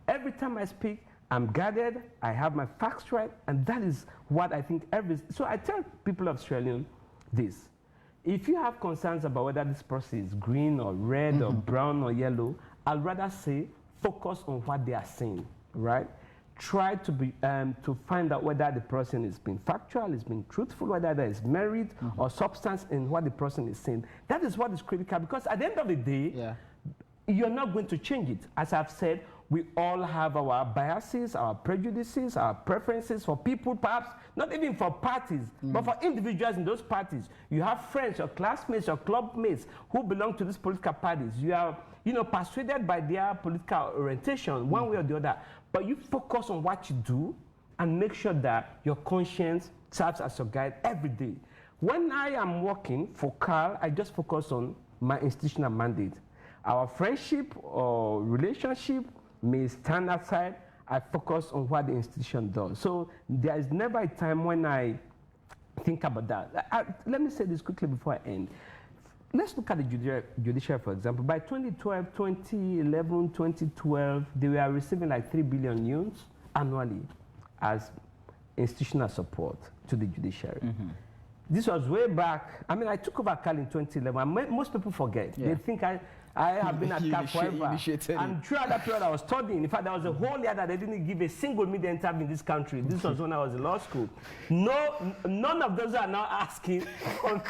Every time I speak, I'm guarded, I have my facts right, and that is what I think so I tell people of Sierra Leone this. If you have concerns about whether this person is green or red or brown or yellow, I'd rather say, focus on what they are saying, right? Try to find out whether the person is being factual, is being truthful, whether there is merit or substance in what the person is saying. That is what is critical, because at the end of the day, you're not going to change it. As I've said, we all have our biases, our prejudices, our preferences for people, perhaps not even for parties, but for individuals in those parties. You have friends, your classmates, your club mates who belong to these political parties. You are, persuaded by their political orientation, one way or the other. But you focus on what you do and make sure that your conscience serves as your guide every day. When I am working for CAL, I just focus on my institutional mandate. Our friendship or relationship may stand aside. I focus on what the institution does. So there is never a time when I think about that. Let me say this quickly before I end. Let's look at the judiciary, for example. By 2012, 2011, 2012, they were receiving like 3 billion annually as institutional support to the judiciary. This was way back. I mean, I took over CAL in 2011. Most people forget. They think I have been at CAL forever. And throughout that period, I was studying. In fact, there was a whole year that they didn't give a single media interview in this country. This was when I was in law school. None of those are now asking or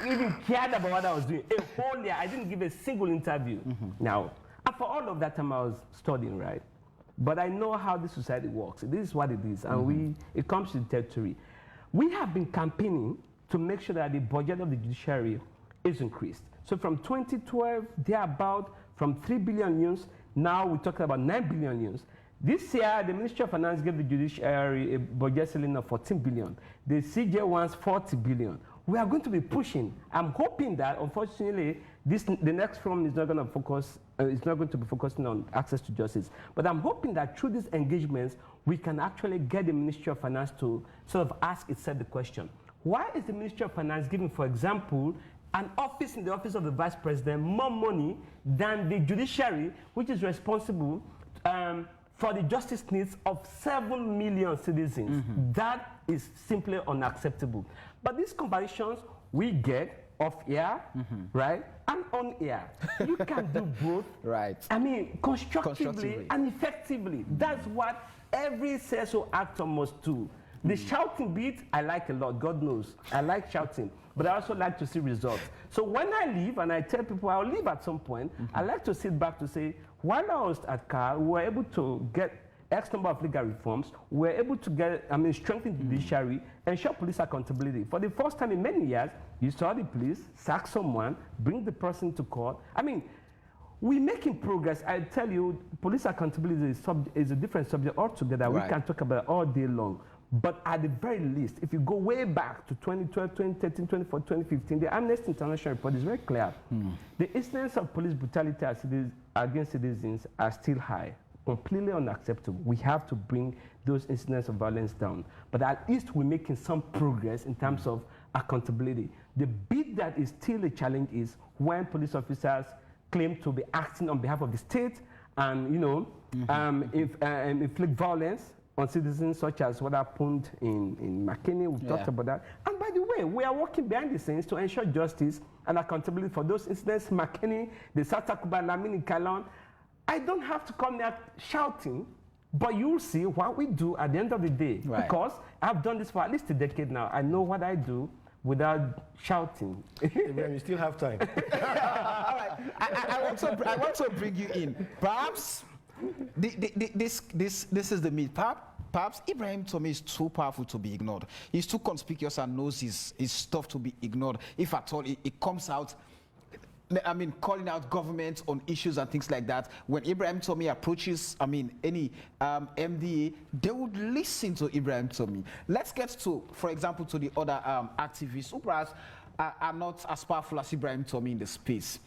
even cared about what I was doing. A whole year, I didn't give a single interview. Now, and for all of that time, I was studying, right? But I know how this society works. This is what it is, and it comes to the territory. We have been campaigning to make sure that the budget of the judiciary is increased. So from 2012, they're about from 3 billion units, now we're talking about 9 billion units. This year, the Ministry of Finance gave the judiciary a budget ceiling of 14 billion. The CJ wants 40 billion. We are going to be pushing. I'm hoping that, unfortunately, the next forum is not going to focus. It's not going to be focusing on access to justice. But I'm hoping that through these engagements, we can actually get the Ministry of Finance to sort of ask itself the question: why is the Ministry of Finance giving, for example, an office in the office of the Vice President more money than the judiciary, which is responsible for the justice needs of 7 million citizens? That is simply unacceptable. But these comparisons we get off air, right, and on air. You can do both. Right. I mean, constructively and effectively. That's what every CSO actor must do. The shouting bit, I like a lot, God knows. I like shouting, but I also like to see results. So when I leave, and I tell people I'll leave at some point, I like to sit back to say, while I was at CAL, we were able to get X number of legal reforms, we were able to get, strengthen the judiciary, ensure police accountability. For the first time in many years, you saw the police sack someone, bring the person to court. I mean, we're making progress. I tell you, police accountability is a different subject altogether. Right. We can talk about it all day long. But at the very least, if you go way back to 2012, 2013, 2014, 2015, the Amnesty International report is very clear. The incidents of police brutality against citizens are still high, completely unacceptable. We have to bring those incidents of violence down. But at least we're making some progress in terms of accountability. The bit that is still a challenge is when police officers claim to be acting on behalf of the state and, inflict violence on citizens, such as what happened in McKinney. We've talked about that. And by the way, we are working behind the scenes to ensure justice and accountability for those incidents. McKinney, the Satakuba, Lamini, Kalon. I don't have to come there shouting, but you'll see what we do at the end of the day. Right. Because I've done this for at least a decade now. I know what I do without shouting. You still have time. All right. I want to bring you in. Perhaps this is the myth. Perhaps Ibrahim Tomi is too powerful to be ignored. He's too conspicuous and knows his stuff to be ignored. If at all, it comes out, calling out government on issues and things like that. When Ibrahim Tomi approaches, any MDA, they would listen to Ibrahim Tomi. Let's get to, for example, to the other activists who perhaps are not as powerful as Ibrahim Tomi in the space.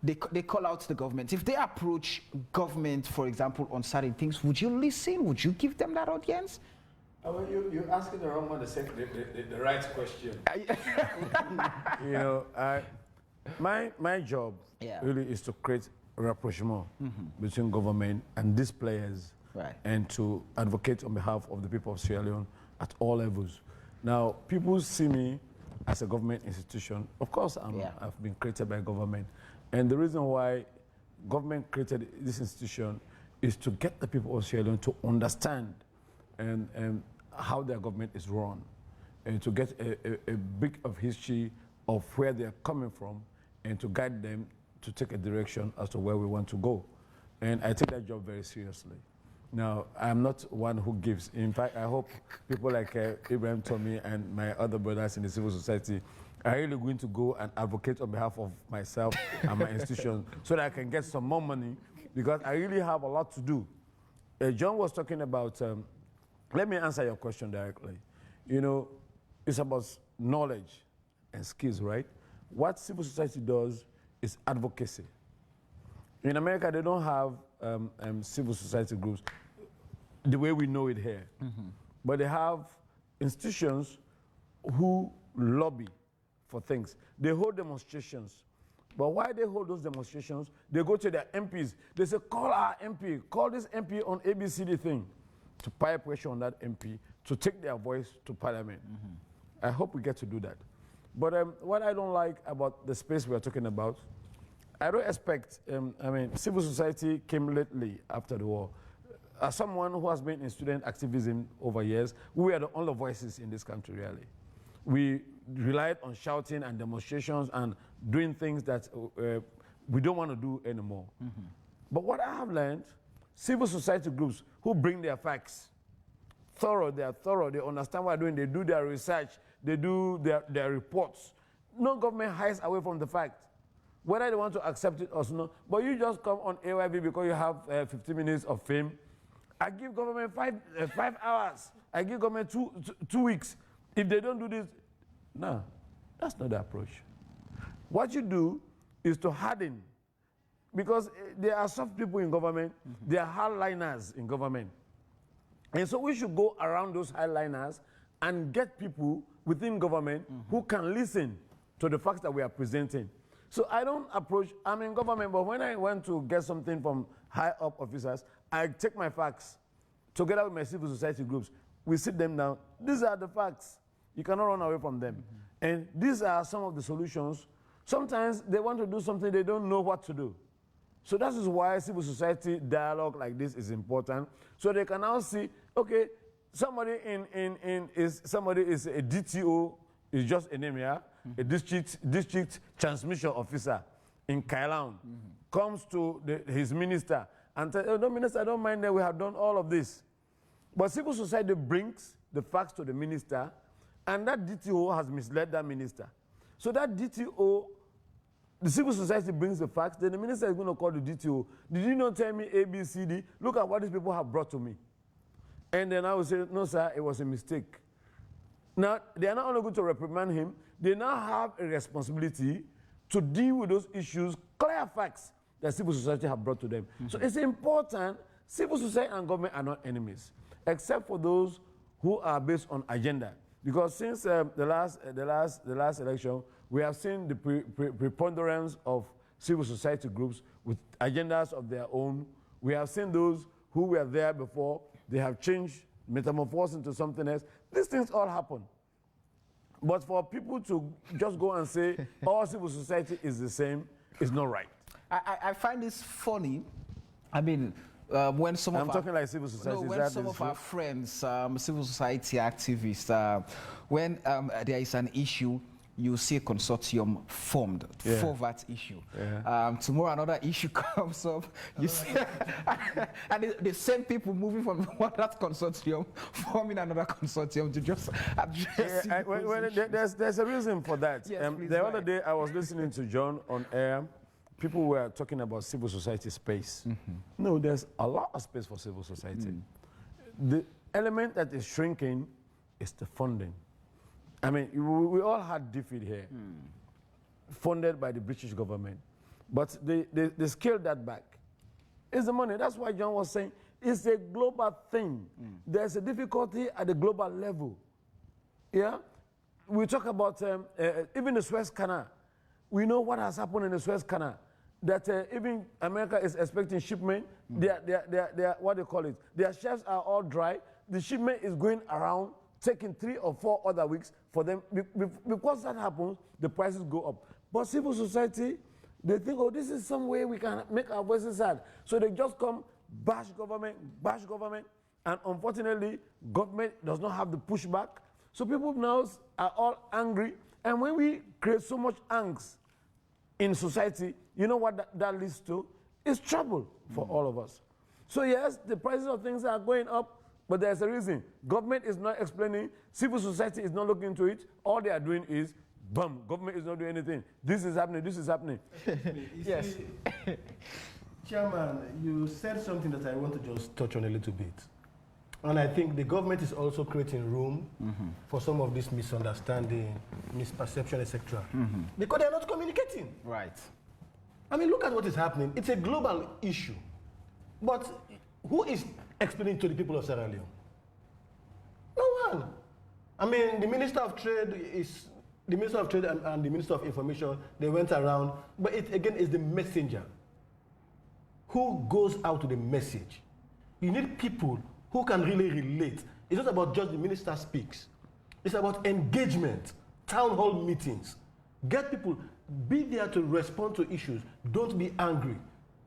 They call out the government. If they approach government, for example, on certain things, would you listen? Would you give them that audience? Well, you're asking the wrong one, the right question. My job really is to create a rapprochement between government and these players, and to advocate on behalf of the people of Sierra Leone at all levels. Now, people see me as a government institution. Of course, I've been created by government. And the reason why government created this institution is to get the people of Sierra Leone to understand and how their government is run, and to get a bit of history of where they're coming from, and to guide them to take a direction as to where we want to go. And I take that job very seriously. Now, I'm not one who gives. In fact, I hope people like Ibrahim Tomi and my other brothers in the civil society are really going to go and advocate on behalf of myself and my institution so that I can get some more money, because I really have a lot to do. John was talking about, let me answer your question directly. It's about knowledge and skills, right? What civil society does is advocacy. In America, they don't have civil society groups the way we know it here. But they have institutions who lobby for things. They hold demonstrations. But why they hold those demonstrations, they go to their MPs. They say, call our MP, call this MP on ABCD thing, to pile pressure on that MP to take their voice to Parliament. I hope we get to do that. But what I don't like about the space we're talking about, I don't expect, I mean, civil society came lately after the war. As someone who has been in student activism over years, we are the only voices in this country, really. We relied on shouting and demonstrations and doing things that we don't want to do anymore. But what I have learned, civil society groups who bring their facts, they are thorough, they understand what they're doing, they do their research, they do their reports. No government hides away from the fact, whether they want to accept it or not. But you just come on AYV because you have 15 minutes of fame. I give government 5 hours. I give government two weeks. If they don't do this, no, that's not the approach. What you do is to harden, because there are soft people in government, there are hardliners in government. And so we should go around those hardliners and get people within government who can listen to the facts that we are presenting. So I don't approach, I'm in government, but when I want to get something from high up officers, I take my facts together with my civil society groups. We sit them down. These are the facts. You cannot run away from them. And these are some of the solutions. Sometimes they want to do something, they don't know what to do. So that is why civil society dialogue like this is important. So they can now see, okay, somebody is a DTO, is just a name here, a district transmission officer in Kailan, comes to his minister and says, oh, no, minister, I don't mind that we have done all of this. But civil society brings the facts to the minister, and that DTO has misled that minister. So that DTO, the civil society brings the facts, then the minister is going to call the DTO. Did you not tell me A, B, C, D? Look at what these people have brought to me. And then I will say, no, sir, it was a mistake. Now, they are not only going to reprimand him, they now have a responsibility to deal with those issues, clear facts that civil society have brought to them. So it's important, civil society and government are not enemies, except for those who are based on agenda. Because since the last election, we have seen the preponderance of civil society groups with agendas of their own. We have seen those who were there before, they have changed, metamorphosed into something else. These things all happen. But for people to just go and say all civil society is the same is not right. I find this funny. I mean, when some I'm talking like civil society. No, when some of our friends, civil society activists, when there is an issue, you see a consortium formed for that issue. Tomorrow another issue comes up, you see, and the same people moving from that consortium, forming another consortium to just address there's a reason for that. Yes, the other day I was listening to John on air. People were talking about civil society space. No, there's a lot of space for civil society. The element that is shrinking is the funding. I mean, we all had DFID here, funded by the British government. But they scaled that back. It's the money. That's why John was saying it's a global thing. There's a difficulty at the global level. Yeah? We talk about even the Suez Canal. We know what has happened in the Suez Canal. That even America is expecting shipment. What they call it? Their shelves are all dry. The shipment is going around, taking 3 or 4 other weeks for them. Because that happens, the prices go up. But civil society, they think, oh, this is some way we can make our voices heard. So they just come, bash government, and unfortunately, government does not have the pushback. So people now are all angry. And when we create so much angst in society, you know what that leads to? It's trouble for all of us. So yes, the prices of things are going up, but there's a reason. Government is not explaining, civil society is not looking into it. All they are doing is, boom, government is not doing anything. This is happening, this is happening. Yes. Chairman, you said something that I want to just touch on a little bit. And I think the government is also creating room for some of this misunderstanding, misperception, etc. Because they're not communicating. Right. I mean, look at what is happening. It's a global issue. But who is explaining to the people of Sierra Leone? No one. I mean, the Minister of Trade and the Minister of Information, they went around, but it again is the messenger. Who goes out to the message? You need people who can really relate. It's not about just the minister speaks. It's about engagement. town hall meetings. Get people, be there to respond to issues. Don't be angry.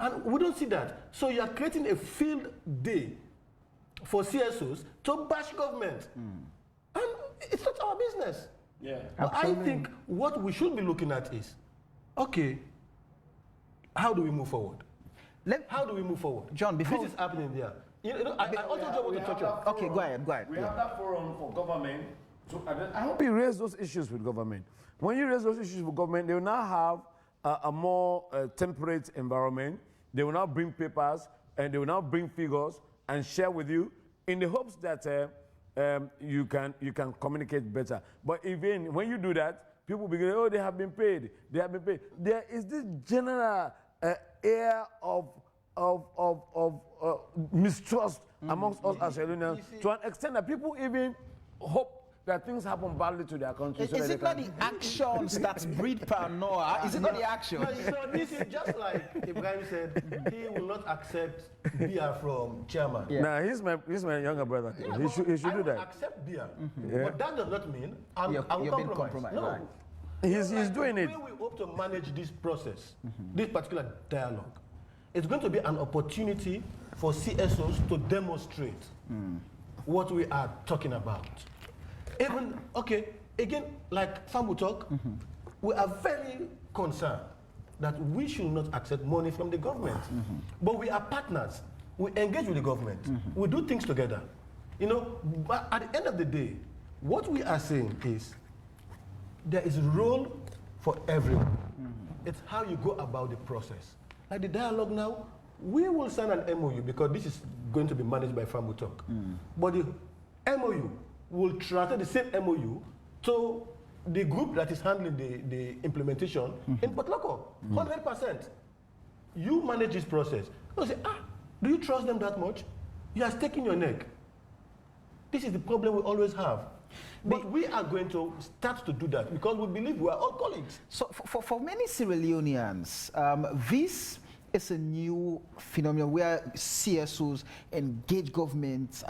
And we don't see that. So you are creating a field day for CSOs to bash government. And it's not our business. Yeah. But I think what we should be looking at is, okay, how do we move forward? How do we move forward? John, before this is happening there. You know, I also just want to touch on. Okay, go ahead. We have that forum for government to address. I hope you raise those issues with government. When you raise those issues with government, they will now have a more temperate environment. They will now bring papers and they will now bring figures and share with you in the hopes that you can communicate better. But even when you do that, people begin, oh, they have been paid. They have been paid. There is this general air of mistrust amongst us as Sierra to an extent that people even hope that things happen badly to their country. Is it not the actions that breed paranoia? Is it not the actions? So this is just like Ibrahim said, he will not accept beer from chairman. Yeah. Nah, he's my younger brother. Yeah, he should I do that. Accept beer, but that does not mean I'm compromised. No. Right. He's doing it. The way we hope to manage this process, this particular dialogue, it's going to be an opportunity for CSOs to demonstrate what we are talking about. Even, okay, again, like Fambu talk, we are very concerned that we should not accept money from the government. But we are partners. We engage with the government. We do things together. You know, but at the end of the day, what we are saying is there is a role for everyone. It's how you go about the process. Like the dialogue now, we will sign an MOU because this is going to be managed by Fambu Talk. But the MOU will transfer the same MOU to the group that is handling the implementation in Port Loko, 100%. You manage this process. You say, do you trust them that much? You are staking your neck. This is the problem we always have. But we are going to start to do that because we believe we are all colleagues. So for many Sierra Leoneans, this is a new phenomenon where CSOs engage government,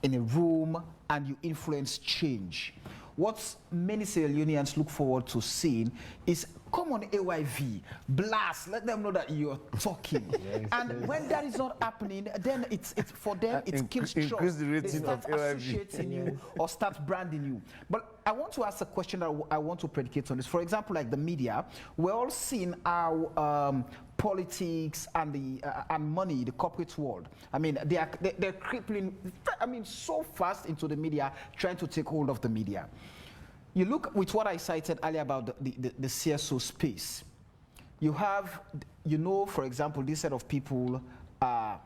in a room and you influence change. What many Sierra Leoneans look forward to seeing is, come on AYV, blast, let them know that you're talking. And when that is not happening, then it's for them, it kills trust. Increase the rating they start of AYV. associating you or start branding you. But I want to ask a question that I want to predicate on this. For example, like the media, we're all seeing how politics and the and money, the corporate world. They're crippling. So fast into the media, trying to take hold of the media. You look with what I cited earlier about the CSO space. You have, for example, this set of people are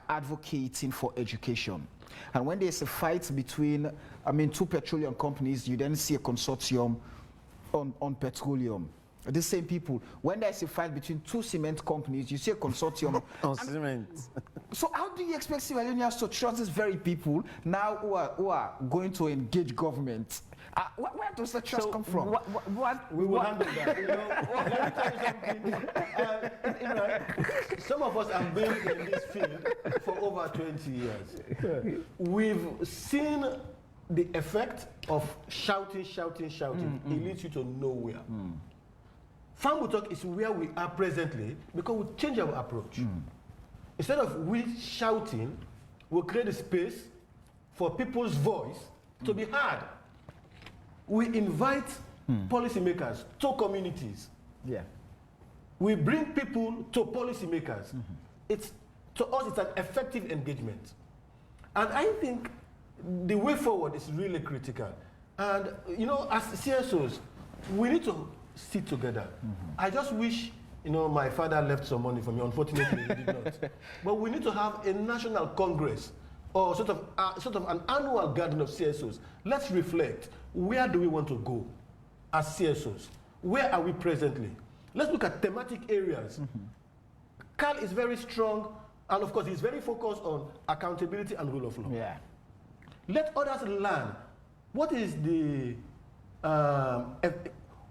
advocating for education. And when there's a fight between, two petroleum companies, you then see a consortium on petroleum. The same people. When there's a fight between two cement companies, you see a consortium on cement. So how do you expect Sierra Leoneans to trust these very people now who are going to engage government? Where does the trust come from? We will handle that. Let me tell you something. Some of us have been in this field for over 20 years. We've seen the effect of shouting. It leads you to nowhere. Fambu Talk is where we are presently because we change our approach. Instead of we shouting, we create a space for people's voice to be heard. We invite policymakers to communities. We bring people to policymakers. To us, it's an effective engagement. And I think the way forward is really critical. And, as CSOs, we need to sit together. I just wish, my father left some money for me. Unfortunately, he did not. But we need to have a national congress or sort of an annual gathering of CSOs. Let's reflect. Where do we want to go as CSOs? Where are we presently? Let's look at thematic areas. Carl is very strong, and of course, he's very focused on accountability and rule of law. Let others learn. What is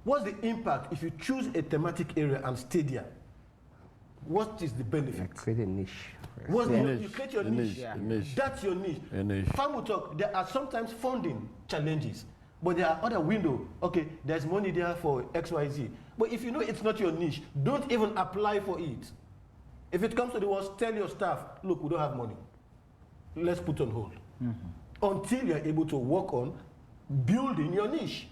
what's the impact if you choose a thematic area and stay there? What is the benefit? Create a niche. You create your niche. That's your niche. Fambu Talk, there are sometimes funding challenges. but there are other windows. Okay, there's money there for XYZ. But if you know it's not your niche, don't even apply for it. If it comes to the worst, tell your staff, look, we don't have money. Let's put on hold. Until you're able to work on building your niche.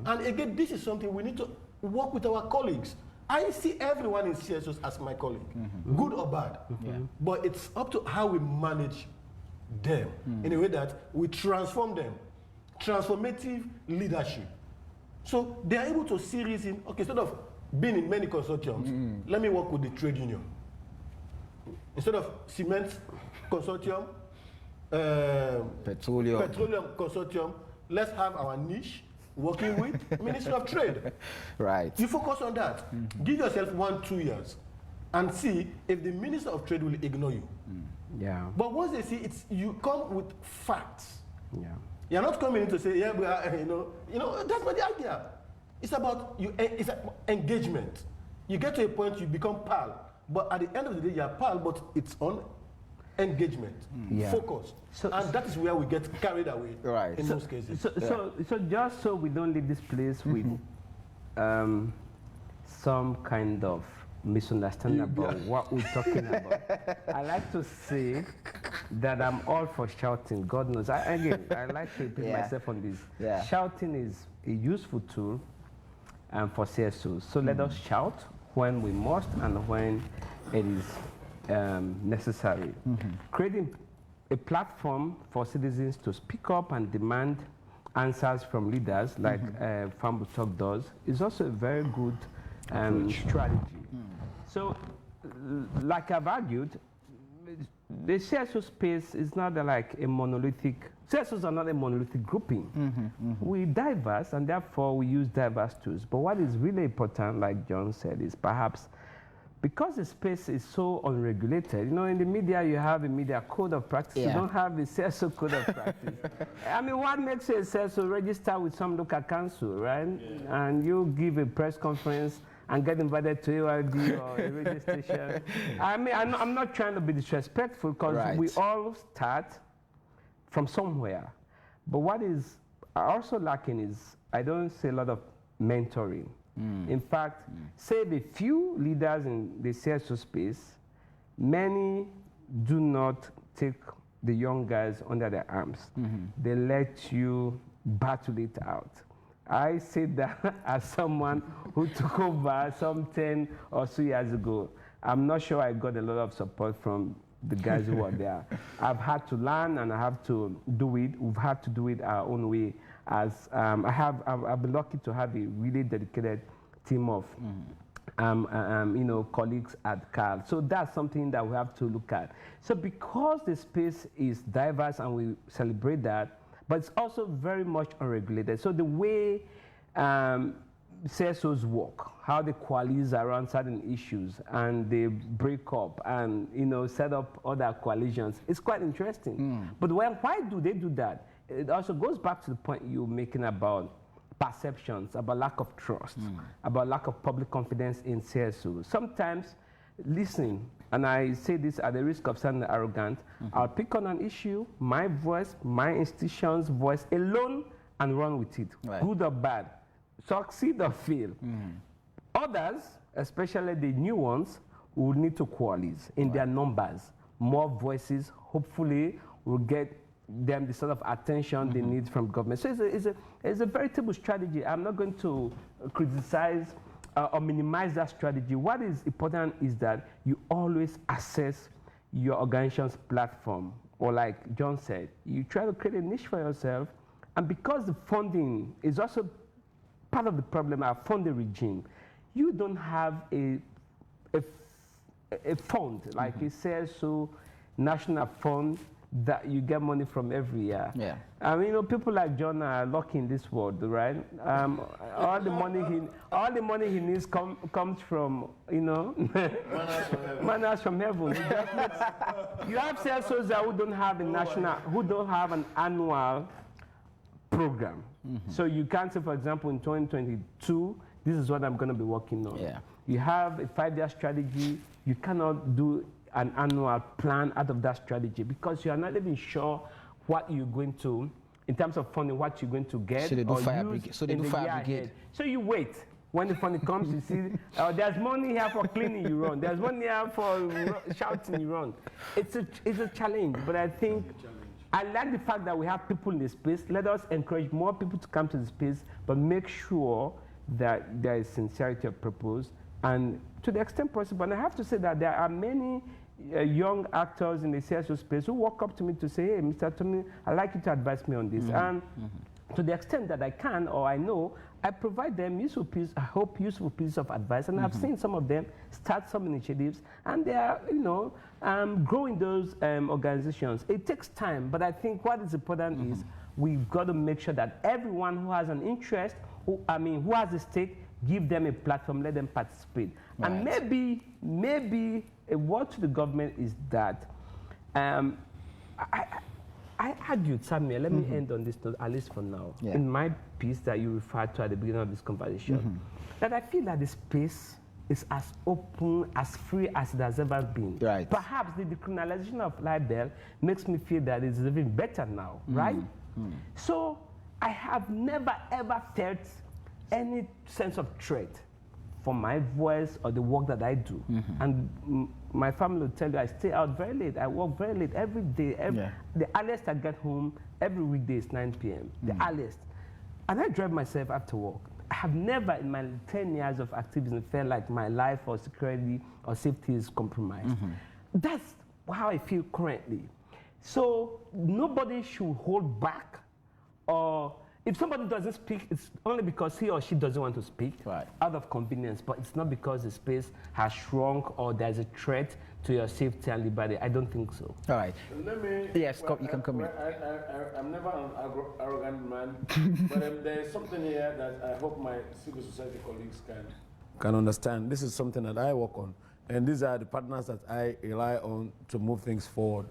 And again, this is something we need to work with our colleagues. I see everyone in CSOs as my colleague, good or bad. But it's up to how we manage them in a way that we transform them. Transformative leadership. So they are able to see reason, okay, instead of being in many consortiums, let me work with the trade union. Instead of cement consortium, petroleum consortium, let's have our niche working with Ministry of Trade. Right. You focus on that. Give yourself 1-2 years and see if the Minister of Trade will ignore you. Yeah. But once they see it's, you come with facts. Yeah. You're not coming in to say, yeah, we are, you know, that's not the idea. It's about it's engagement. You get to a point, you become pal. But at the end of the day, you're pal, but it's on engagement, focus. And that is where we get carried away in most cases. So just so we don't leave this place with some kind of misunderstanding about what we're talking about, I like to say that I'm all for shouting. God knows. I like to repeat myself on this. Shouting is a useful tool for CSOs. So let us shout when we must and when it is necessary. Creating a platform for citizens to speak up and demand answers from leaders, like Farm Talk does, is also a very good strategy. So, like I've argued, the CSO space is not like a monolithic, CSOs are not a monolithic grouping. We're diverse, and therefore we use diverse tools. But what is really important, like John said, is perhaps because the space is so unregulated, you know, in the media you have a media code of practice, you don't have a CSO code of practice. I mean, what makes a CSO register with some local council, right? And you give a press conference and get invited to AYD or a radio station. I mean, I'm not trying to be disrespectful, because we all start from somewhere. But what is also lacking is, I don't see a lot of mentoring. In fact, save a few leaders in the CSO space, many do not take the young guys under their arms. They let you battle it out. I say that as someone who took over some 10 or so years ago. I'm not sure I got a lot of support from the guys who were there. I've had to learn, and I have to do it. We've had to do it our own way. As I've been lucky to have a really dedicated team of you know, colleagues at CAL. So that's something that we have to look at. So because the space is diverse and we celebrate that, but it's also very much unregulated. So the way CSOs work, how they coalesce around certain issues, and they break up and, you know, set up other coalitions, it's quite interesting. But why do they do that? It also goes back to the point you're making about perceptions, about lack of trust, about lack of public confidence in CSOs. Sometimes listening, and I say this at the risk of sounding arrogant, I'll pick on an issue, my voice, my institution's voice alone, and run with it, good or bad, succeed or fail. Others, especially the new ones, will need to coalesce in their numbers. More voices, hopefully, will get them the sort of attention they need from government. So it's a veritable strategy. I'm not going to criticize or minimize that strategy. What is important is that you always assess your organization's platform, or like John said, you try to create a niche for yourself, and because the funding is also part of the problem, our funding regime, you don't have a fund, like it says, so national fund that you get money from every year. I mean, you know, people like John are lucky in this world, right? All the money he needs comes from, you know, manners from heaven. You have CSOs that who don't have a national, who don't have an annual program. So you can't say, for example, in 2022, this is what I'm going to be working on. You have a 5-year strategy. You cannot do an annual plan out of that strategy, because you are not even sure what you're going to in terms of funding what you're going to get. So they do or fire use brigade. So they in do the fire year brigade. ahead. So you wait. When the funding comes, you see, there's money here for cleaning, you run. There's money here for shouting, you run. It's a challenge, but I think I like the fact that we have people in the space. Let us encourage more people to come to the space, but make sure that there is sincerity of purpose, and to the extent possible. And I have to say that there are many young actors in the CSO space who walk up to me to say, hey, Mr. Tommy, I'd like you to advise me on this. And to the extent that I can or I know, I provide them useful pieces of advice, and I've seen some of them start some initiatives, and they are, growing those organizations. It takes time, but I think what is important is we've got to make sure that everyone who has an interest, who has a stake, give them a platform, let them participate. Right. And maybe a word to the government is that I argued, Samuel, let me end on this note, at least for now, in my piece that you referred to at the beginning of this conversation, that I feel that the space is as open, as free as it has ever been. Right. Perhaps the decriminalization of libel makes me feel that it's even better now, right? So I have never, ever felt any sense of threat for my voice or the work that I do. And my family will tell you I stay out very late. I work very late every day. The earliest I get home every weekday is 9 p.m. The earliest. And I drive myself after work. I have never in my 10 years of activism felt like my life or security or safety is compromised. That's how I feel currently. So nobody should hold back, or if somebody doesn't speak, it's only because he or she doesn't want to speak out of convenience, but it's not because the space has shrunk or there's a threat to your safety and liberty. I don't think so. All right. Let me, yes, you can come in. I'm never an arrogant man, but there is something here that I hope my civil society colleagues can understand. This is something that I work on, and these are the partners that I rely on to move things forward.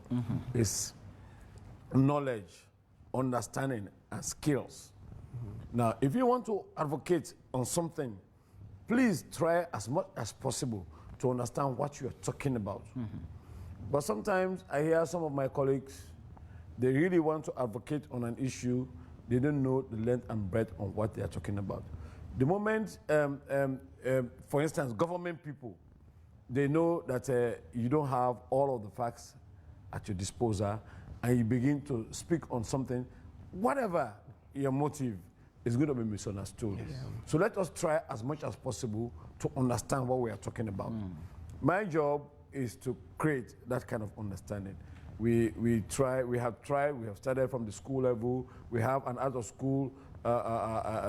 It's knowledge, understanding, and skills. Now, if you want to advocate on something, please try as much as possible to understand what you're talking about. But sometimes I hear some of my colleagues, they really want to advocate on an issue, they don't know the length and breadth on what they are talking about. The moment, for instance, government people, they know that you don't have all of the facts at your disposal, and you begin to speak on something, whatever your motive is going to be misunderstood. So let us try as much as possible to understand what we are talking about. My job is to create that kind of understanding. We have started from the school level, we have an out of school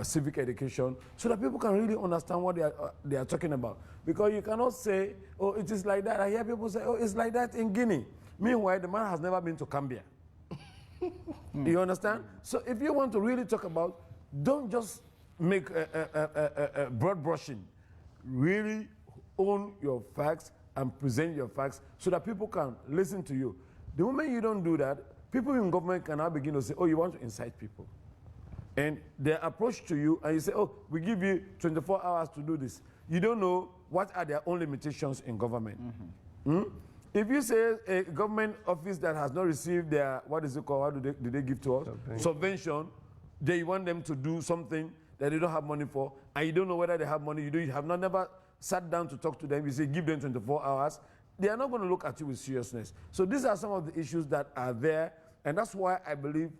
civic education, so that people can really understand what they are talking about. Because you cannot say, oh, it is like that. I hear people say, oh, it's like that in Guinea. Meanwhile, the man has never been to Gambia. You understand? So if you want to really talk about, don't just make a broad brushing. Really own your facts and present your facts so that people can listen to you. The moment you don't do that, people in government can now begin to say, oh, you want to incite people. And their approach to you, and you say, oh, we give you 24 hours to do this. You don't know what are their own limitations in government. If you say a government office that has not received their, what is it called, what do they give to us? Subvention. They want them to do something that they don't have money for, and you don't know whether they have money, you have not never sat down to talk to them, you say give them 24 hours, they are not going to look at you with seriousness. So these are some of the issues that are there, and that's why I believe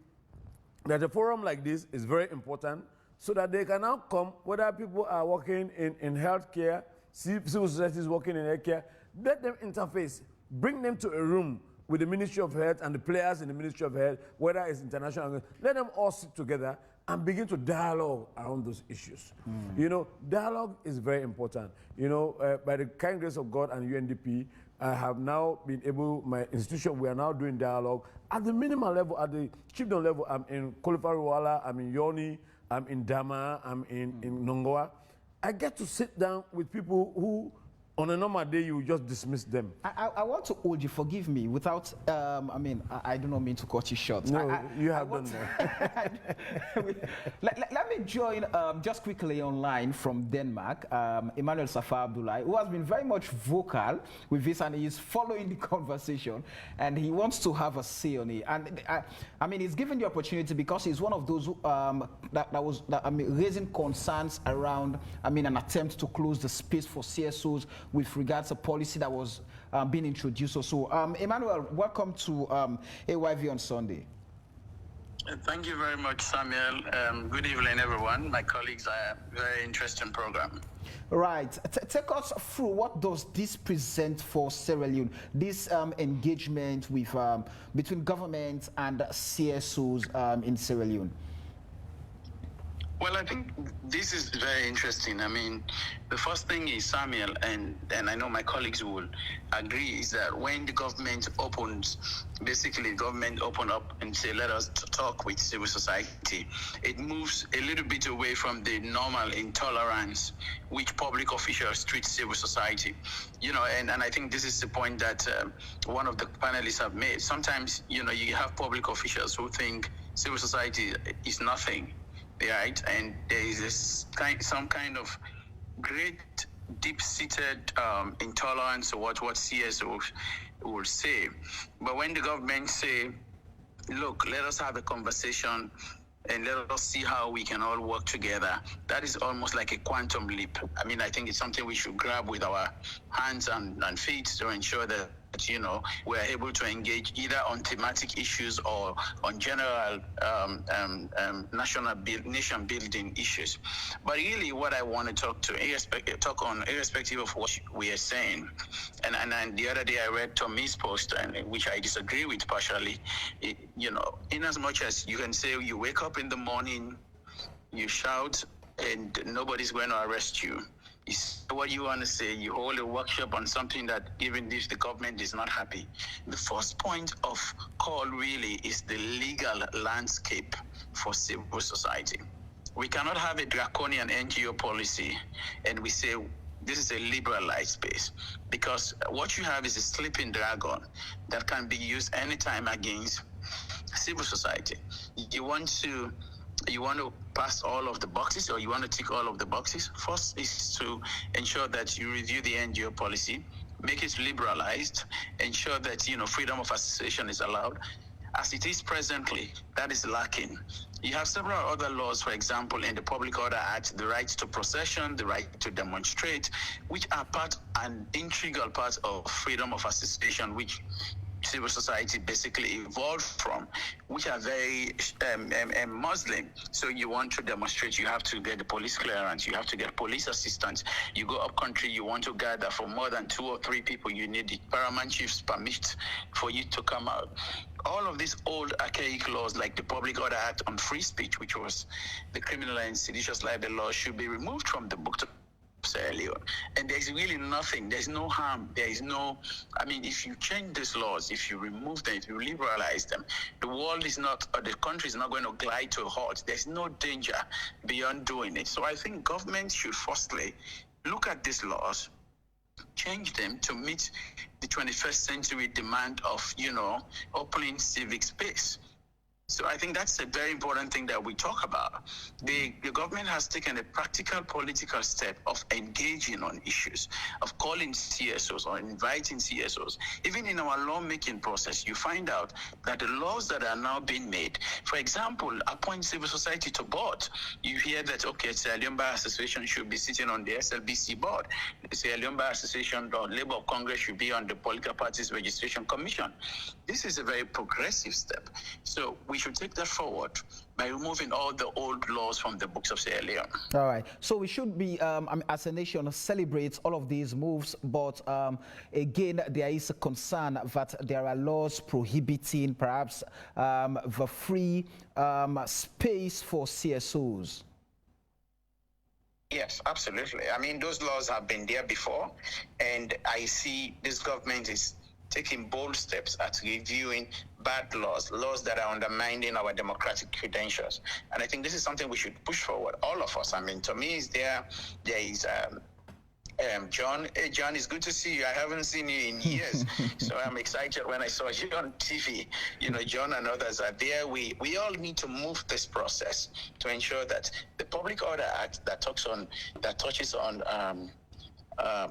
that a forum like this is very important, so that they can now come, whether people are working in healthcare, civil society is working in healthcare, let them interface. Bring them to a room with the Ministry of Health and the players in the Ministry of Health, whether it's international, let them all sit together and begin to dialogue around those issues. You know, dialogue is very important. You know, by the kind grace of God and UNDP, I have now been able, my institution, we are now doing dialogue at the minimal level, at the chiefdom level. I'm in Kolifaruwala, I'm in Yoni, I'm in Dama, I'm in Nongoa. I get to sit down with people who on a normal day, you just dismiss them. I want to hold you, forgive me, without, I do not mean to cut you short. No, you have done that. Let me join just quickly online from Denmark, Emmanuel Safa Abdullah, who has been very much vocal with this, and he is following the conversation, and he wants to have a say on it. And he's given the opportunity because he's one of those who, raising concerns around, an attempt to close the space for CSOs with regards to policy that was being introduced. So, Emmanuel, welcome to AYV on Sunday. Thank you very much, Samuel. Good evening, everyone. My colleagues, are a very interesting program. Right. Take us through, what does this present for Sierra Leone, this engagement with between government and CSOs in Sierra Leone? Well, I think this is very interesting. The first thing is, Samuel, and I know my colleagues will agree, is that when the government government open up and say, let us talk with civil society, it moves a little bit away from the normal intolerance which public officials treat civil society. And I think this is the point that one of the panelists have made. Sometimes, you have public officials who think civil society is nothing. Right, and there is some kind of great deep-seated intolerance to what CSOs will say. But when the government say, look, let us have a conversation and let us see how we can all work together, that is almost like a quantum leap. I think it's something we should grab with our hands and feet to ensure that we're able to engage either on thematic issues or on general nation building issues. But really, what I want to talk on, irrespective of what we are saying, and the other day I read Tommy's post, which I disagree with partially. In as much as you can say you wake up in the morning, you shout, and nobody's going to arrest you. Is what you want to say. You hold a workshop on something that, even if the government is not happy. The first point of call really is the legal landscape for civil society. We cannot have a draconian NGO policy and we say this is a liberalized space, because what you have is a sleeping dragon that can be used anytime against civil society. You want to pass all of the boxes, or you want to tick all of the boxes. First is to ensure that you review the NGO policy, make it liberalized, ensure that freedom of association is allowed. As it is presently, that is lacking. You have several other laws, for example, in the Public Order Act, the right to procession, the right to demonstrate, which are an integral part of freedom of association, which civil society basically evolved from, which are very Muslim. So you want to demonstrate, you have to get the police clearance, you have to get police assistance. You go up country, you want to gather for more than 2 or 3 people, you need the paramount chief's permit for you to come out. All of these old archaic laws, like the Public Order Act on free speech, which was the criminalizing seditious libel law, should be removed from the book Sierra Leone. And there's really nothing, there's no harm, there is no, if you change these laws, if you remove them, if you liberalize them, the world is not, or the country is not going to glide to a halt. There's no danger beyond doing it. So I think government should firstly look at these laws, change them to meet the 21st century demand of, opening civic space. So I think that's a very important thing that we talk about. The government has taken a practical political step of engaging on issues, of calling CSOs or inviting CSOs. Even in our lawmaking process, you find out that the laws that are now being made, for example, appoint civil society to board. You hear that, okay, Sierra Leone Bar Association should be sitting on the SLBC board. The Sierra Leone Bar Association or Labour of Congress should be on the Political Parties Registration Commission. This is a very progressive step. So we should take that forward by removing all the old laws from the books of Sierra Leone. All right. So we should be, as a nation, celebrate all of these moves, but again, there is a concern that there are laws prohibiting perhaps the free space for CSOs. Yes, absolutely. Those laws have been there before, and I see this government is taking bold steps at reviewing bad laws that are undermining our democratic credentials. And I think this is something we should push forward, all of us. To me, there is John. Hey, John, it's good to see you. I haven't seen you in years. So I'm excited when I saw you on TV. You know, John and others are there. We all need to move this process to ensure that the Public Order Act that touches on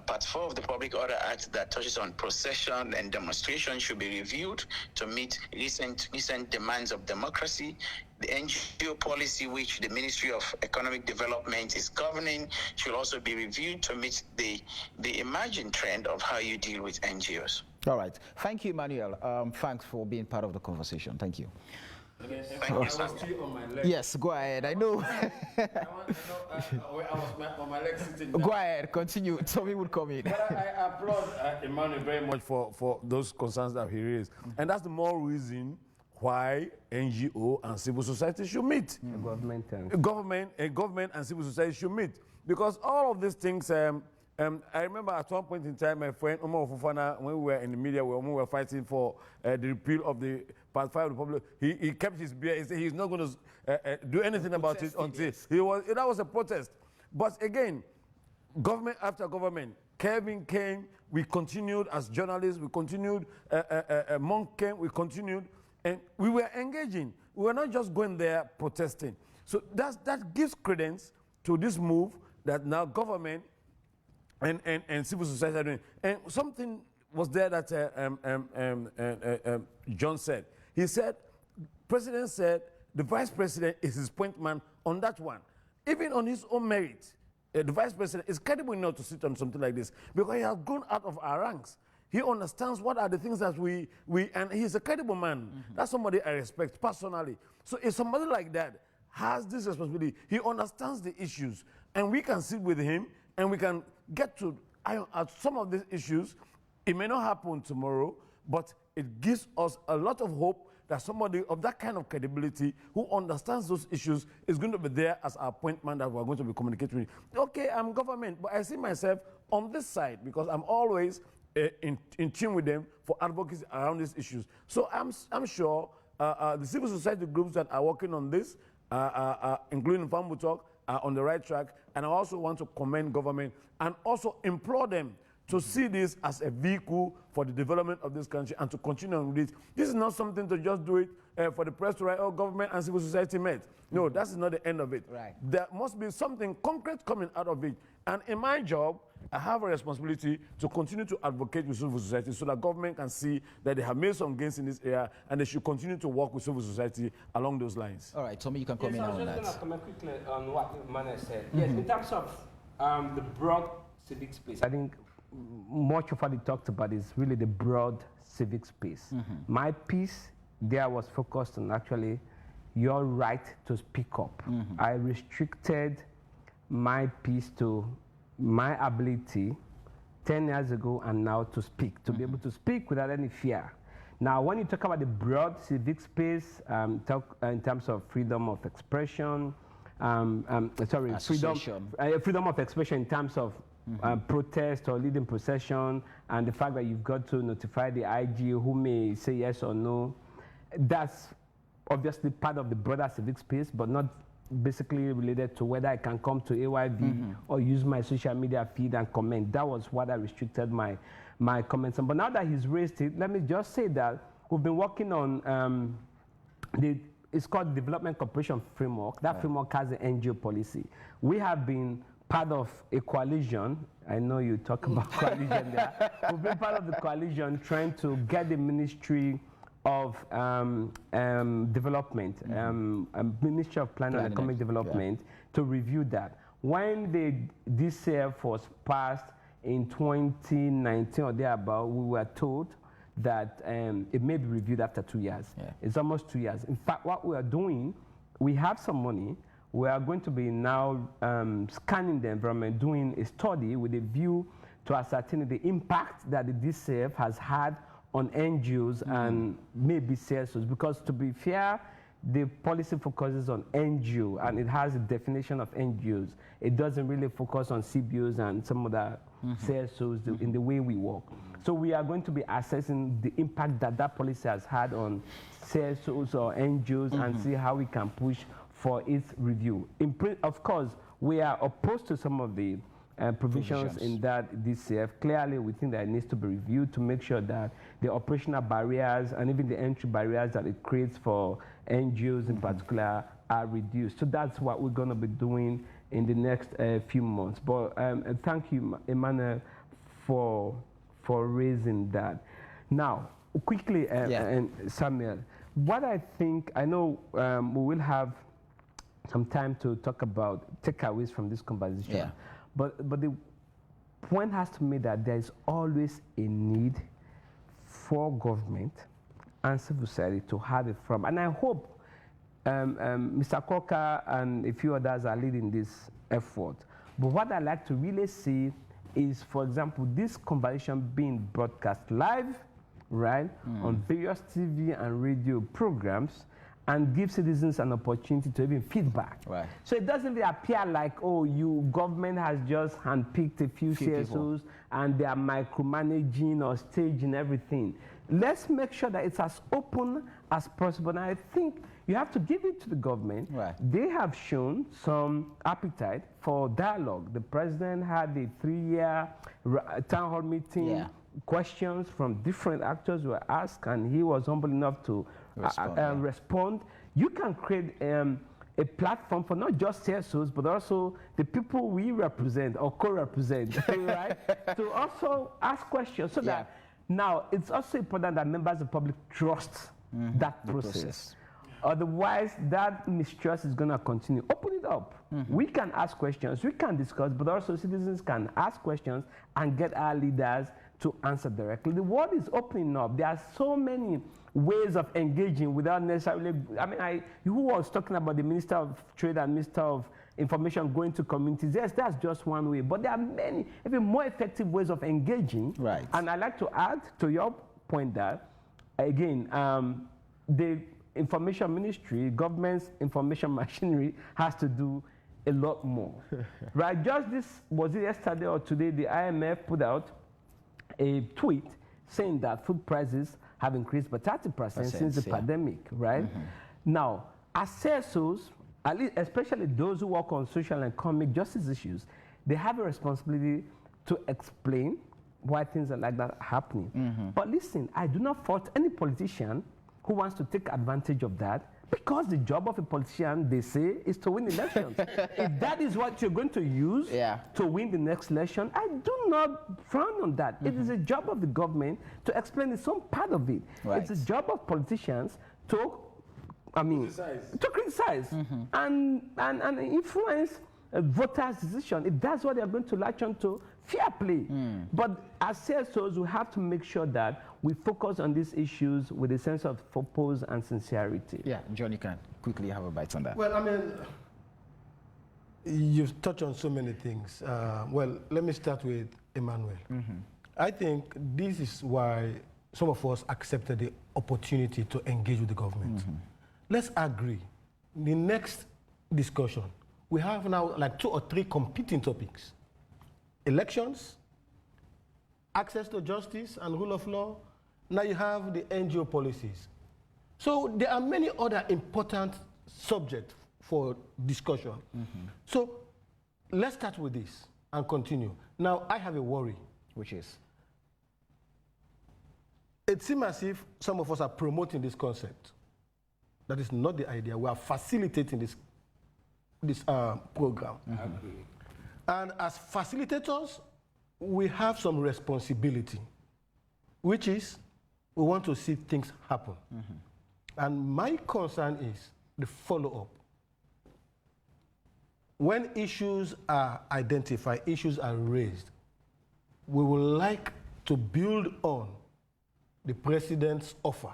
Part 4 of the Public Order Act that touches on procession and demonstration should be reviewed to meet recent demands of democracy. The NGO policy, which the Ministry of Economic Development is governing, should also be reviewed to meet the emerging trend of how you deal with NGOs. All right. Thank you, Emmanuel. Thanks for being part of the conversation. Thank you. Okay, I was still on my leg. Yes, go ahead. I know. I was on my leg sitting down. Go ahead, continue. Tommy would come in. But I applaud Emmanuel very much for those concerns that he raised. And that's the more reason why NGO and civil society should meet. Government and civil society should meet. Because all of these things, I remember at one point in time, my friend Omar Fufana, when we were in the media, when we were fighting for the repeal of the Part 5 of the Public, he kept his beer. He said he's not going to do anything about it until that was a protest. But again, government after government, Kevin came, we continued as journalists, we continued, Monk came, we continued, and we were engaging. We were not just going there protesting. So that gives credence to this move that now government and civil society are doing. And something was there that John said. He said, President said, the Vice President is his point man on that one. Even on his own merit, the Vice President is credible enough to sit on something like this because he has grown out of our ranks. He understands what are the things that and he's a credible man. Mm-hmm. That's somebody I respect personally. So if somebody like that has this responsibility, he understands the issues, and we can sit with him and we can get to some of these issues. It may not happen tomorrow, but it gives us a lot of hope that somebody of that kind of credibility who understands those issues is going to be there as our point man that we're going to be communicating with. Okay, I'm government, but I see myself on this side because I'm always in tune with them for advocacy around these issues. So I'm sure the civil society groups that are working on this, including Fambu Talk, are on the right track. And I also want to commend government and also implore them to see this as a vehicle for the development of this country and to continue with it. This is not something to just do it for the press to write, oh, government and civil society met. No, that's not the end of it. Right. There must be something concrete coming out of it. And in my job, I have a responsibility to continue to advocate with civil society so that government can see that they have made some gains in this area and they should continue to work with civil society along those lines. All right, Tommy, you can comment on that. I was just going to comment quickly on what Mane said. Mm-hmm. Yes, in terms of the broad civic space, I think much of what he talked about is really the broad civic space. Mm-hmm. My piece there was focused on actually your right to speak up. Mm-hmm. I restricted my piece to my ability 10 years ago and now to speak, to be able to speak without any fear. Now, when you talk about the broad civic space, talk in terms of freedom of expression, freedom of expression in terms of protest or leading procession, and the fact that you've got to notify the IG who may say yes or no, that's obviously part of the broader civic space, but not basically related to whether I can come to AYV or use my social media feed and comment. That was what I restricted my comments on. But now that he's raised it, let me just say that we've been working on it's called Development Cooperation Framework. That framework has an NGO policy. We have been part of a coalition. I know you talk about coalition there. We've been part of the coalition trying to get the Ministry of Development, Ministry of Planning and Economic Development to review that. When the DCF was passed in 2019 or thereabout, we were told that it may be reviewed after 2 years. Yeah. It's almost 2 years. In fact, what we are doing, we have some money. We are going to be now scanning the environment, doing a study with a view to ascertain the impact that the DCF has had on NGOs and maybe CSOs, because to be fair, the policy focuses on NGO and it has a definition of NGOs. It doesn't really focus on CBOs and some other CSOs in the way we work. So we are going to be assessing the impact that that policy has had on CSOs or NGOs and see how we can push for its review. Of course, we are opposed to some of the provisions in that DCF. Clearly, we think that it needs to be reviewed to make sure that the operational barriers and even the entry barriers that it creates for NGOs in particular are reduced. So that's what we're going to be doing in the next few months. But thank you, Emmanuel, for raising that. Now, quickly, and Samuel, what I think, I know we will have some time to talk about takeaways from this conversation, but the point has to be that there is always a need for government and civil society to have a forum. And I hope Mr. Coker and a few others are leading this effort. But what I like to really see is, for example, this conversation being broadcast live, right, on various TV and radio programs, and give citizens an opportunity to even feedback. Right. So it doesn't really appear like, oh, government has just handpicked a few CSOs and they are micromanaging or staging everything. Let's make sure that it's as open as possible. And I think you have to give it to the government. Right. They have shown some appetite for dialogue. The president had a 3-year town hall meeting. Questions from different actors were asked, and he was humble enough to respond. You can create a platform for not just CSOs, but also the people we represent or co-represent, right? To also ask questions so that now it's also important that members of the public trust that process. Otherwise, that mistrust is going to continue. Open it up. We can ask questions, we can discuss, but also citizens can ask questions and get our leaders to answer directly. The world is opening up. There are so many ways of engaging without necessarily, who was talking about the Minister of Trade and Minister of Information going to communities? Yes, that's just one way, but there are many, even more effective ways of engaging. Right. And I'd like to add to your point that, again, the information ministry, government's information machinery has to do a lot more. Right, just this, was it yesterday or today, the IMF put out a tweet saying that food prices have increased by 30% since the pandemic, right? Now, as CSOs, at least especially those who work on social and economic justice issues, they have a responsibility to explain why things are like that happening. But listen, I do not fault any politician who wants to take advantage of that, because the job of a politician, they say, is to win elections. If that is what you're going to use to win the next election, I do not frown on that. It is a job of the government to explain its own part of it. Right. It's a job of politicians to, criticize and influence a voter's decision. If that's what they're going to latch on to, fair play. But as CSOs, we have to make sure that we focus on these issues with a sense of purpose and sincerity. Yeah, John, you can quickly have a bite on that. Well, you've touched on so many things. Well, let me start with Emmanuel. I think this is why some of us accepted the opportunity to engage with the government. Let's agree. The next discussion, we have now like 2 or 3 competing topics. Elections, access to justice and rule of law. Now you have the NGO policies. So there are many other important subjects for discussion. So let's start with this and continue. Now I have a worry. Which is? It seems as if some of us are promoting this concept. That is not the idea. We are facilitating this program. And as facilitators, we have some responsibility, which is we want to see things happen. And my concern is the follow-up. When issues are identified, issues are raised, we would like to build on the president's offer.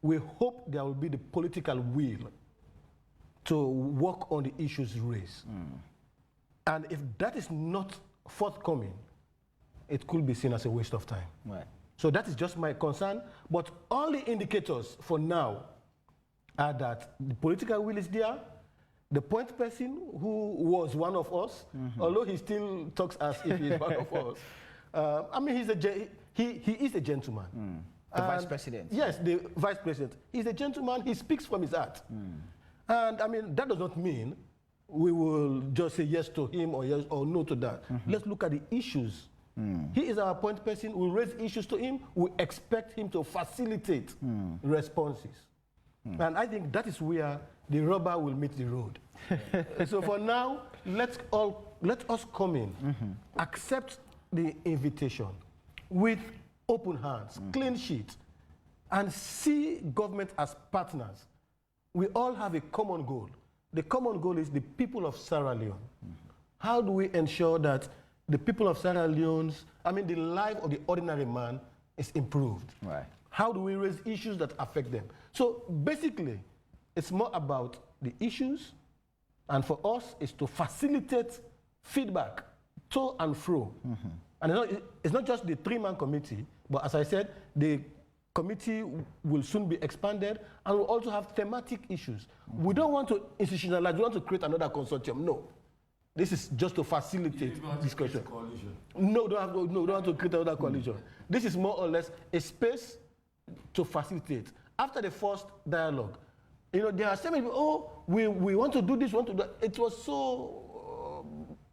We hope there will be the political will to work on the issues raised. And if that is not forthcoming, it could be seen as a waste of time. Right. So that is just my concern. But all the indicators for now are that the political will is there. The point person who was one of us, although he still talks as if he's one of us, he is a gentleman. The vice president. Yes, the vice president. He's a gentleman. He speaks from his heart. And that does not mean we will just say yes to him or yes or no to that. Let's look at the issues. He is our point person. We raise issues to him. We expect him to facilitate responses. And I think that is where the rubber will meet the road. So for now, let us come in, accept the invitation with open hands, clean sheet, and see government as partners. We all have a common goal. The common goal is the people of Sierra Leone. How do we ensure that the people of Sierra Leone's, the life of the ordinary man is improved? Right. How do we raise issues that affect them? So basically, it's more about the issues, and for us, it's to facilitate feedback to and fro. And it's not just the three-man committee, but as I said, the committee will soon be expanded, and we'll also have thematic issues. We don't want to institutionalize, we want to create another consortium. No. This is just to facilitate discussion. No, don't have to create another coalition. This is more or less a space to facilitate. After the first dialogue, there are so many people, we want to do this, want to do that. It was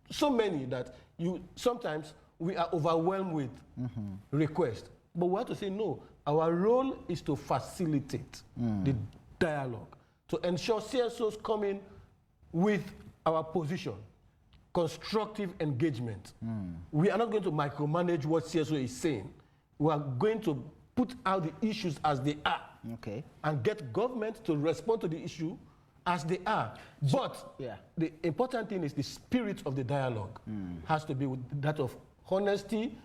so many that sometimes we are overwhelmed with requests. But we have to say, no, our role is to facilitate the dialogue, to ensure CSOs come in with our position, constructive engagement. We are not going to micromanage what CSO is saying. We are going to put out the issues as they are, and get government to respond to the issue as they are. But the important thing is the spirit of the dialogue has to be that of honesty,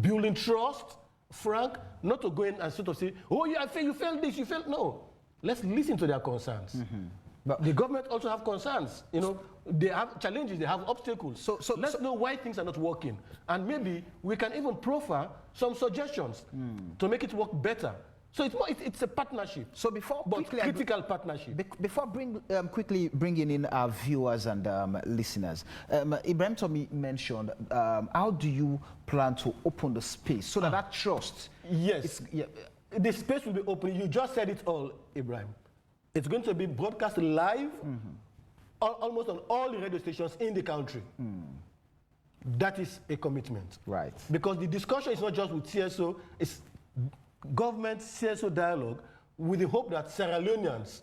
building trust, frank, not to go in and sort of say, oh yeah, you failed this, you failed. No, let's listen to their concerns. But the government also have concerns. They have challenges, they have obstacles. So let's know why things are not working. And maybe we can even proffer some suggestions to make it work better. So it's a partnership. So critical partnership. Before quickly bringing in our viewers and listeners, Ibrahim Tomi mentioned, how do you plan to open the space so that trust? Yes, the space will be open. You just said it all, Ibrahim. It's going to be broadcast live almost on all the radio stations in the country. That is a commitment. Right. Because the discussion is not just with CSO, it's government CSO dialogue with the hope that Sierra Leoneans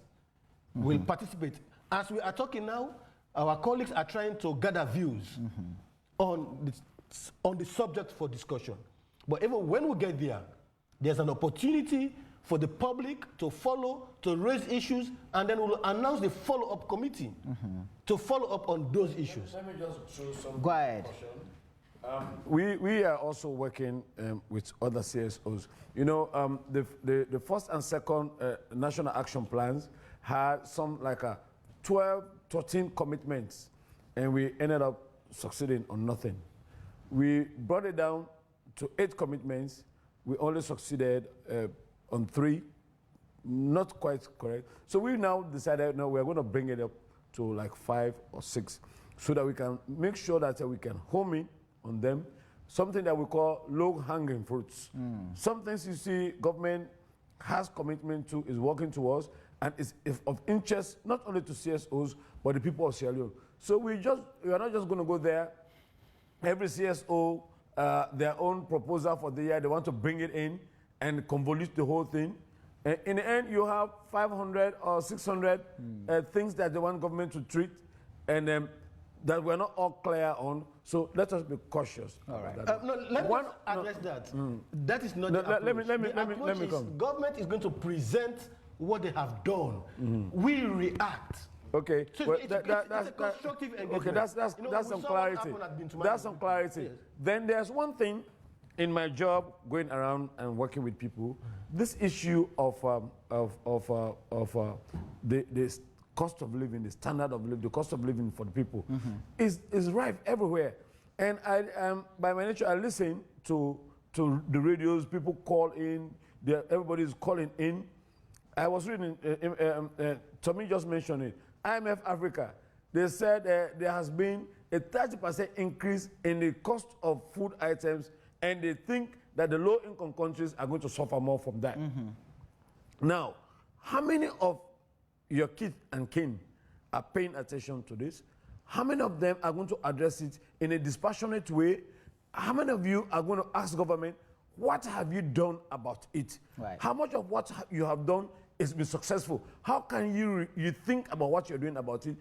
will participate. As we are talking now, our colleagues are trying to gather views on the subject for discussion. But even when we get there, there's an opportunity for the public to follow, to raise issues, and then we'll announce the follow-up committee to follow up on those issues. Let me just throw some. Go ahead. We are also working with other CSOs. The first and second national action plans had some 12, 13 commitments, and we ended up succeeding on nothing. We brought it down to 8 commitments. We only succeeded on 3, not quite correct. So we now decided, no, we're going to bring it up to 5 or 6 so that we can make sure that we can home in on them, something that we call low-hanging fruits. Some things you see government has commitment to, is working towards, and is of interest not only to CSOs, but the people of Sierra Leone. So we are not just going to go there, every CSO, their own proposal for the year, they want to bring it in and convolute the whole thing. And in the end, you have 500 or 600 things that they want government to treat, and that we're not all clear on. So let us be cautious. All right. Let me address that. That is not the approach. Let me come. Government is going to present what they have done. We react. Okay. So well, it's a constructive engagement. Okay, that's some clarity. That's some clarity. Yes. Then there's one thing in my job, going around and working with people. This issue of the cost of living, the standard of living, the cost of living for the people is rife everywhere. And by my nature, I listen to the radios, people call in, everybody's calling in. I was reading, Tommy just mentioned it, IMF Africa, they said there has been a 30% increase in the cost of food items, and they think that the low-income countries are going to suffer more from that. Now, how many of your kith and kin are paying attention to this? How many of them are going to address it in a dispassionate way? How many of you are going to ask government, what have you done about it? Right. How much of what you have done has been successful? How can you think about what you're doing about it?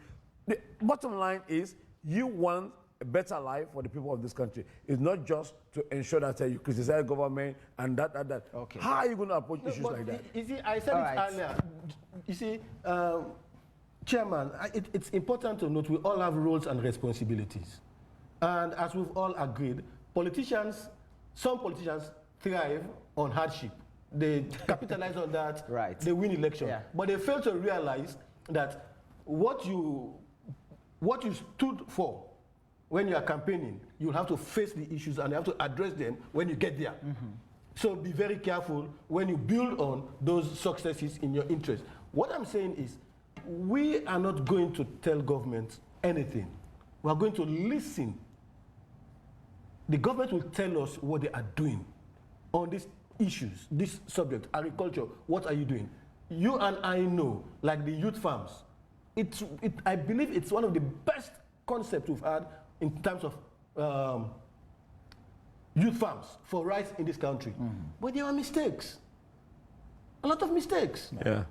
The bottom line is you want a better life for the people of this country. It's not just to ensure that you criticize government and that. Okay. How are you going to approach issues like that? You see, I said it earlier. You see, Chairman, it's important to note we all have roles and responsibilities. And as we've all agreed, some politicians thrive on hardship. They capitalize on that, right. They win elections. Yeah. But they fail to realize that what you stood for when you are campaigning, you'll have to face the issues and you have to address them when you get there. Mm-hmm. So be very careful when you build on those successes in your interest. What I'm saying is, we are not going to tell government anything. We are going to listen. The government will tell us what they are doing on these issues, this subject, agriculture. What are you doing? You and I know, like the youth farms, I believe it's one of the best concepts we've had in terms of youth farms for rice in this country. Mm-hmm. But there are mistakes, a lot of mistakes. Yeah.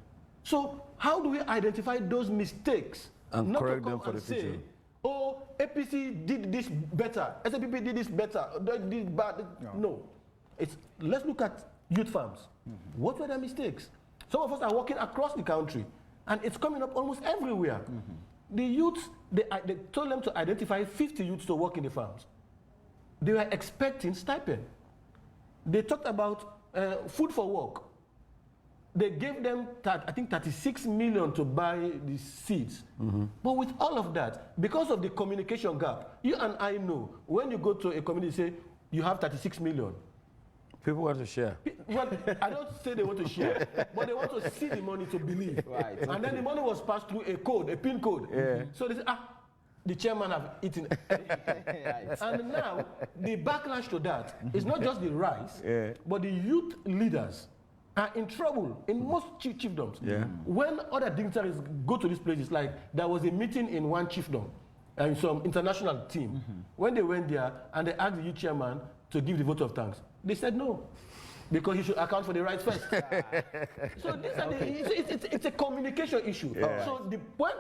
So how do we identify those mistakes and correct them for the future? Oh, APC did this better, SAPP did this better, this bad. No. Let's look at youth farms. Mm-hmm. What were their mistakes? Some of us are working across the country, and it's coming up almost everywhere. Mm-hmm. The youths, they told them to identify 50 youths to work in the farms. They were expecting stipend. They talked about food for work. They gave them, I think, 36 million to buy the seeds. Mm-hmm. But with all of that, because of the communication gap, you and I know, when you go to a community, say, you have 36 million. People want to share. Well, I don't say they want to share, but they want to see the money to believe. Right. And then the money was passed through a code, a PIN code. Yeah. So they say, the chairman have eaten. And now, the backlash to that is not just the rice, but the youth leaders are in trouble in most chiefdoms. Yeah. When other dignitaries go to these places, like there was a meeting in one chiefdom and some international team. Mm-hmm. When they went there and they asked the youth chairman to give the vote of thanks, they said no, because he should account for the rights first. So these are it's a communication issue. Yeah. So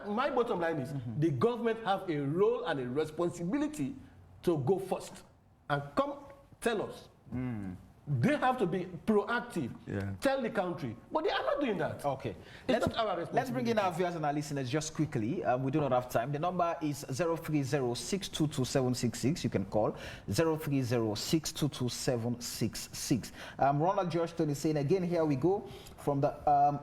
my bottom line is the government have a role and a responsibility to go first and come tell us. They have to be proactive, tell the country, but they are not doing that. Okay. Let's bring in our viewers and our listeners just quickly. We do not have time. The number is 030-622-766. You can call 030-622-766. Ronald Georgetown is saying, again, here we go. From the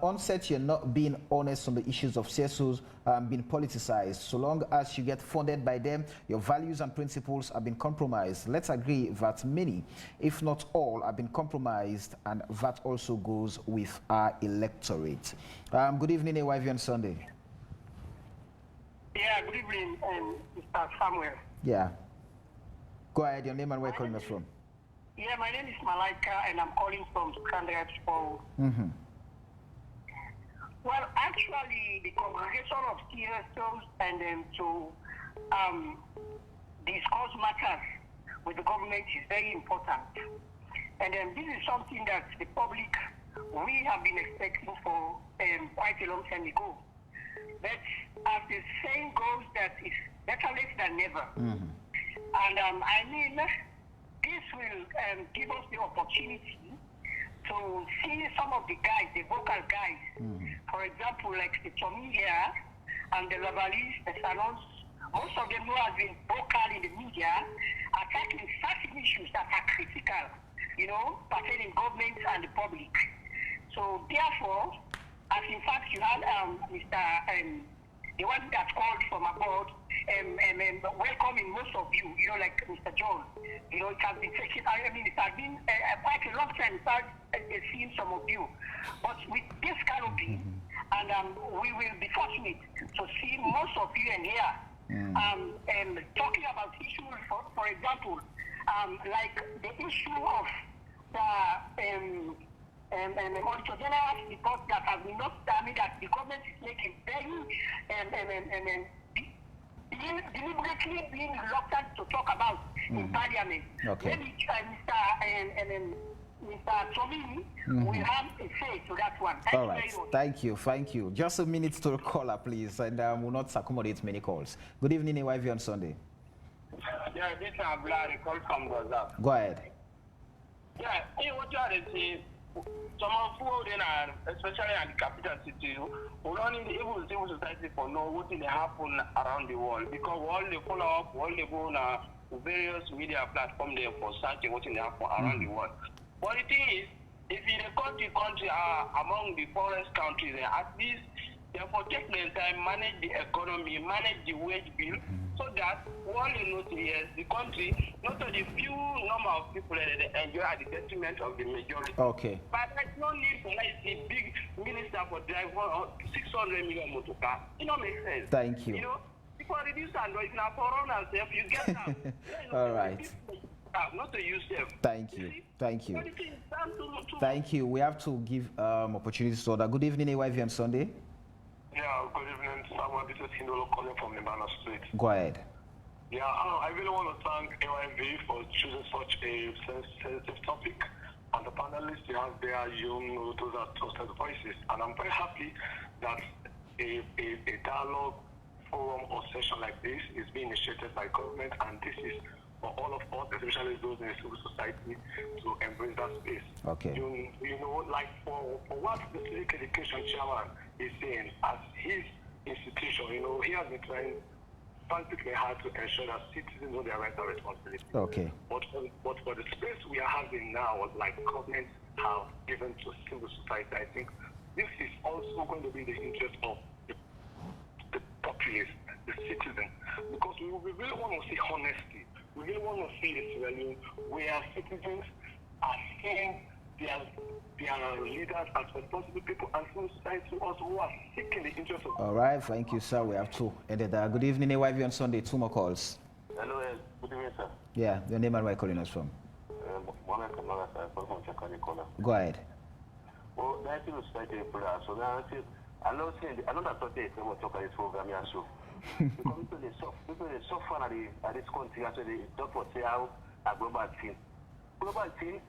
onset, you're not being honest on the issues of CSOs being politicized. So long as you get funded by them, your values and principles have been compromised. Let's agree that many, if not all, have been compromised, and that also goes with our electorate. Good evening, AYV on Sunday. Yeah, good evening, Mr. Samuel. Yeah. Go ahead, your name and where you're calling us from. Yeah, my name is Malaika, and I'm calling from Standard Expo. Mm-hmm. Well, actually, the congregation of CSOs and them to discuss matters with the government is very important. And this is something that the public, we have been expecting for quite a long time ago. But as the saying goes, that it's better late than never. Mm-hmm. And I mean, this will give us the opportunity to see some of the guys, the vocal guys, for example, like the Tommy here and the Lavalese, the Salons, most of them who have been vocal in the media, attacking certain issues that are critical, pertaining government and the public. So therefore, as in fact you had Mr. The one that called from abroad, welcoming most of you, like Mr. John. It has been taken, it has been quite a long time without seeing some of you. But with this canopy, and we will be fortunate to see most of you in here, talking about issues, for example, like the issue of the Auditor General's report that has been not determined that the government is making very deliberately being reluctant to talk about in Parliament. Okay. Maybe Mr. Tomini will have a say to that one. All right. Thank you. Just a minute to the caller, please, and we'll not accommodate many calls. Good evening, AYV on Sunday. Yeah, this is Abla, call from Gaza. Go ahead. Yeah, what you are saying, some of who especially in the capital city, who don't need the civil society for know what will happen around the world, because all they follow up, all they go on various media platforms there for searching what will happen around the world. But the thing is, if in the country are among the poorest countries, at least therefore take the time, manage the economy, manage the wage bill, so that all you know is the country, not only the few number of people that they enjoy at the detriment of the majority. Okay. But there's no need for like a big minister for drive 600 million motor car. It don't make sense. Thank you. You know, people reduce and if you for run yourself, you get them. All right. Not to use them. Thank you. Thank you. We have to give opportunities to other. Good evening, AYV on Sunday. Yeah, good evening, Samuel. This is Hindolo calling from Libana Street. Go ahead. Yeah, I really want to thank AYV for choosing such a sensitive topic. And the panelists you have there, those are trusted voices. And I'm very happy that a dialogue forum or session like this is being initiated by government, and this is for all of us, especially those in the civil society, to embrace that space. Okay. You know, like for what the Civic Education Chairman is saying, as his institution, you know, he has been trying practically hard to ensure that citizens know their rights and responsibilities. Okay. But for the space we are having now, like governments have given to civil society, I think this is also going to be the interest of the populace, the citizen, because we really want to see honesty. We really want to see a scenario where citizens are seeing their leaders as responsible people, and civil society also who are seeking the interest of. All right, thank you, sir. We have two. Good evening, AYV on Sunday. 2 more calls. Hello, good evening, sir. Yeah, your name and where calling us from? Go ahead. Well, that is society so now I know that today is going to talk about this program here, so. Because people are so fun at this country, actually, don't for say how a global team. Global team,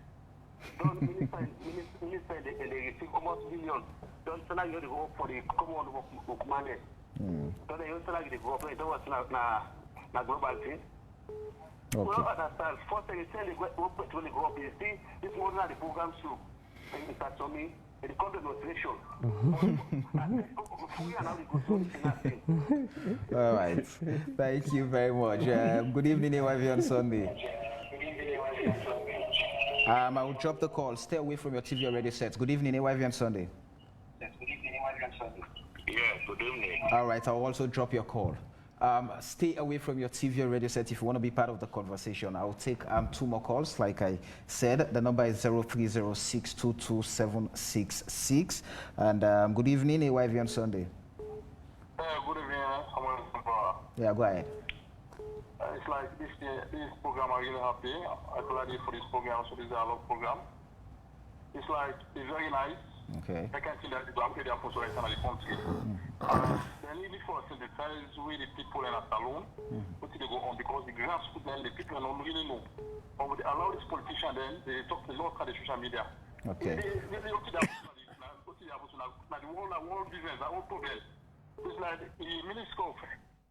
don't minister they receive almost millions. Don't tell you to go for the common of money. Don't you tell you to go for it, don't want to global team. Okay. Well, understand. First thing you tell you what to go up, you see, this one of the programs too. And you start to me. The content nutrition. All right. Thank you very much. Good evening, AYV on Sunday. I will drop the call. Stay away from your TV or radio sets. Good evening, AYV on Sunday. Yeah, good evening. All right. I'll also drop your call. Stay away from your TV or radio set if you want to be part of the conversation. I'll take 2 more calls. Like I said, the number is 0306222766. And good evening, AYV on Sunday. Good evening, someone. Yeah, go ahead. It's like this program, I'm really happy. I'm glad for this program, so this dialogue program. It's like, it's very nice. Okay. I can see that the country they are pursuing the country. They need it for the times with the people in a salon, what they go on, because the grassroots then the people don't really know. But they allow this politician then they talk a lot about the social media. Okay. They look at the world business, the whole problem. It's like the Minister of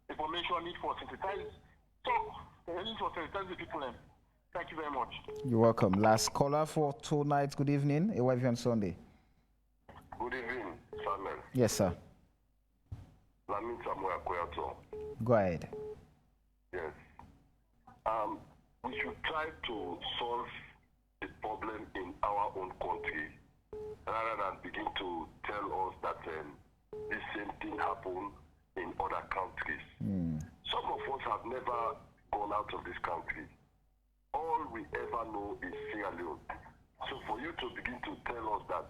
Information need for sensitize talk. They need for sensitize the people then. Thank you very much. You're welcome. Last caller for tonight. Good evening, AYV on Sunday. Good evening, Samuel. Yes, sir. Lamin Samuel Kweato. Go ahead. Yes. We should try to solve the problem in our own country rather than begin to tell us that this same thing happened in other countries. Some of us have never gone out of this country. All we ever know is Sierra Leone. So for you to begin to tell us that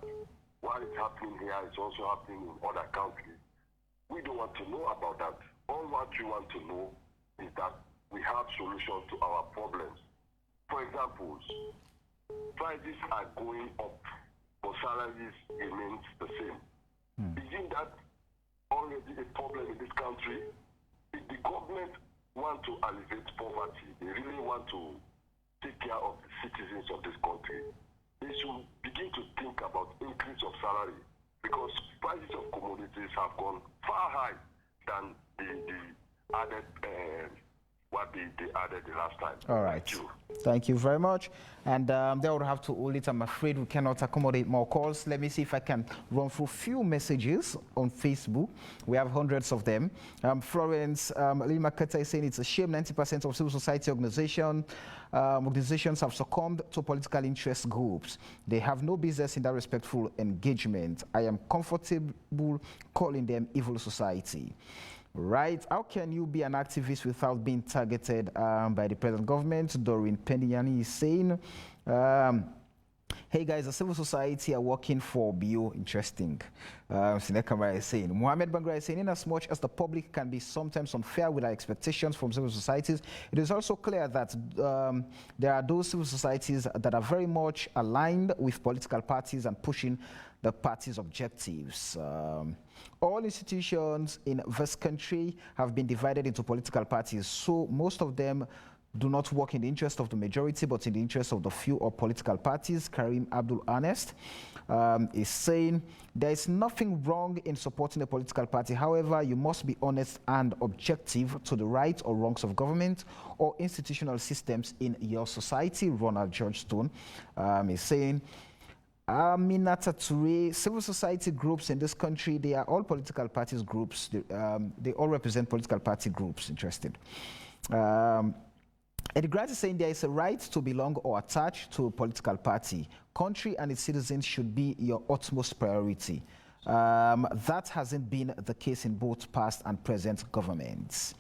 what is happening here is also happening in other countries, we don't want to know about that. All what we want to know is that we have solutions to our problems. For example, prices are going up, but for salaries remains the same. Isn't that already a problem in this country? If the government want to alleviate poverty, they really want to take care of the citizens of this country, they should begin to think about increase of salary, because prices of commodities have gone far high than the added what they added the last time. All right. Thank you very much. And they would have to hold it. I'm afraid we cannot accommodate more calls. Let me see if I can run through a few messages on Facebook. We have hundreds of them. Florence Lima Keta is saying it's a shame 90% of civil society organizations have succumbed to political interest groups. They have no business in that respectful engagement. I am comfortable calling them evil society. Right. How can you be an activist without being targeted by the present government? Doreen Pendiani is saying, hey guys, the civil society are working for BO. Interesting. Sinekama is saying. Mohammed Bangra is saying, in as much as the public can be sometimes unfair with our expectations from civil societies, it is also clear that there are those civil societies that are very much aligned with political parties and pushing the party's objectives. All institutions in this country have been divided into political parties, so most of them do not work in the interest of the majority, but in the interest of the few or political parties. Karim Abdul Honest is saying, there is nothing wrong in supporting a political party. However, you must be honest and objective to the rights or wrongs of government or institutional systems in your society. Ronald George Stone is saying, Aminata Toure, civil society groups in this country, they are all political parties groups. They all represent political party groups. Interested. Eddie Grant is saying there is a right to belong or attach to a political party. Country and its citizens should be your utmost priority. That hasn't been the case in both past and present governments.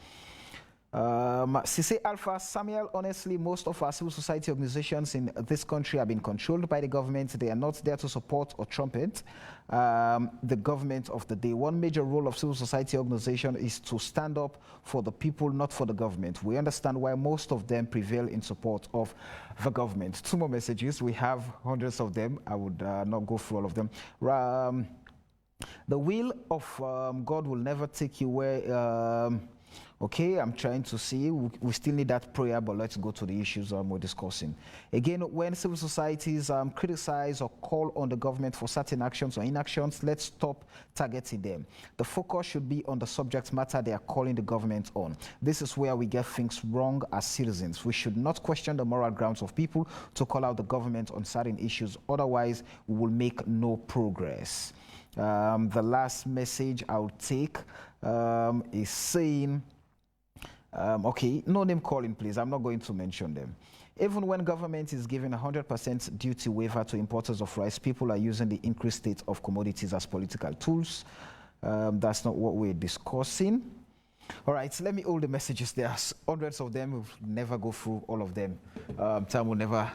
Cisse Alpha Samuel, honestly, most of our civil society organizations in this country have been controlled by the government. They are not there to support or trumpet the government of the day. One major role of civil society organization is to stand up for the people, not for the government. We understand why most of them prevail in support of the government. Two more messages. We have hundreds of them. I would not go through all of them. The will of God will never take you where... Okay, I'm trying to see. We still need that prayer, but let's go to the issues we're discussing. Again, when civil societies criticize or call on the government for certain actions or inactions, let's stop targeting them. The focus should be on the subject matter they are calling the government on. This is where we get things wrong as citizens. We should not question the moral grounds of people to call out the government on certain issues. Otherwise, we will make no progress. The last message I'll take is saying, okay, no name calling, please. I'm not going to mention them. Even when government is giving 100% duty waiver to importers of rice, people are using the increased state of commodities as political tools. That's not what we're discussing. All right, so let me hold the messages. There's hundreds of them. We'll never go through all of them. Time will never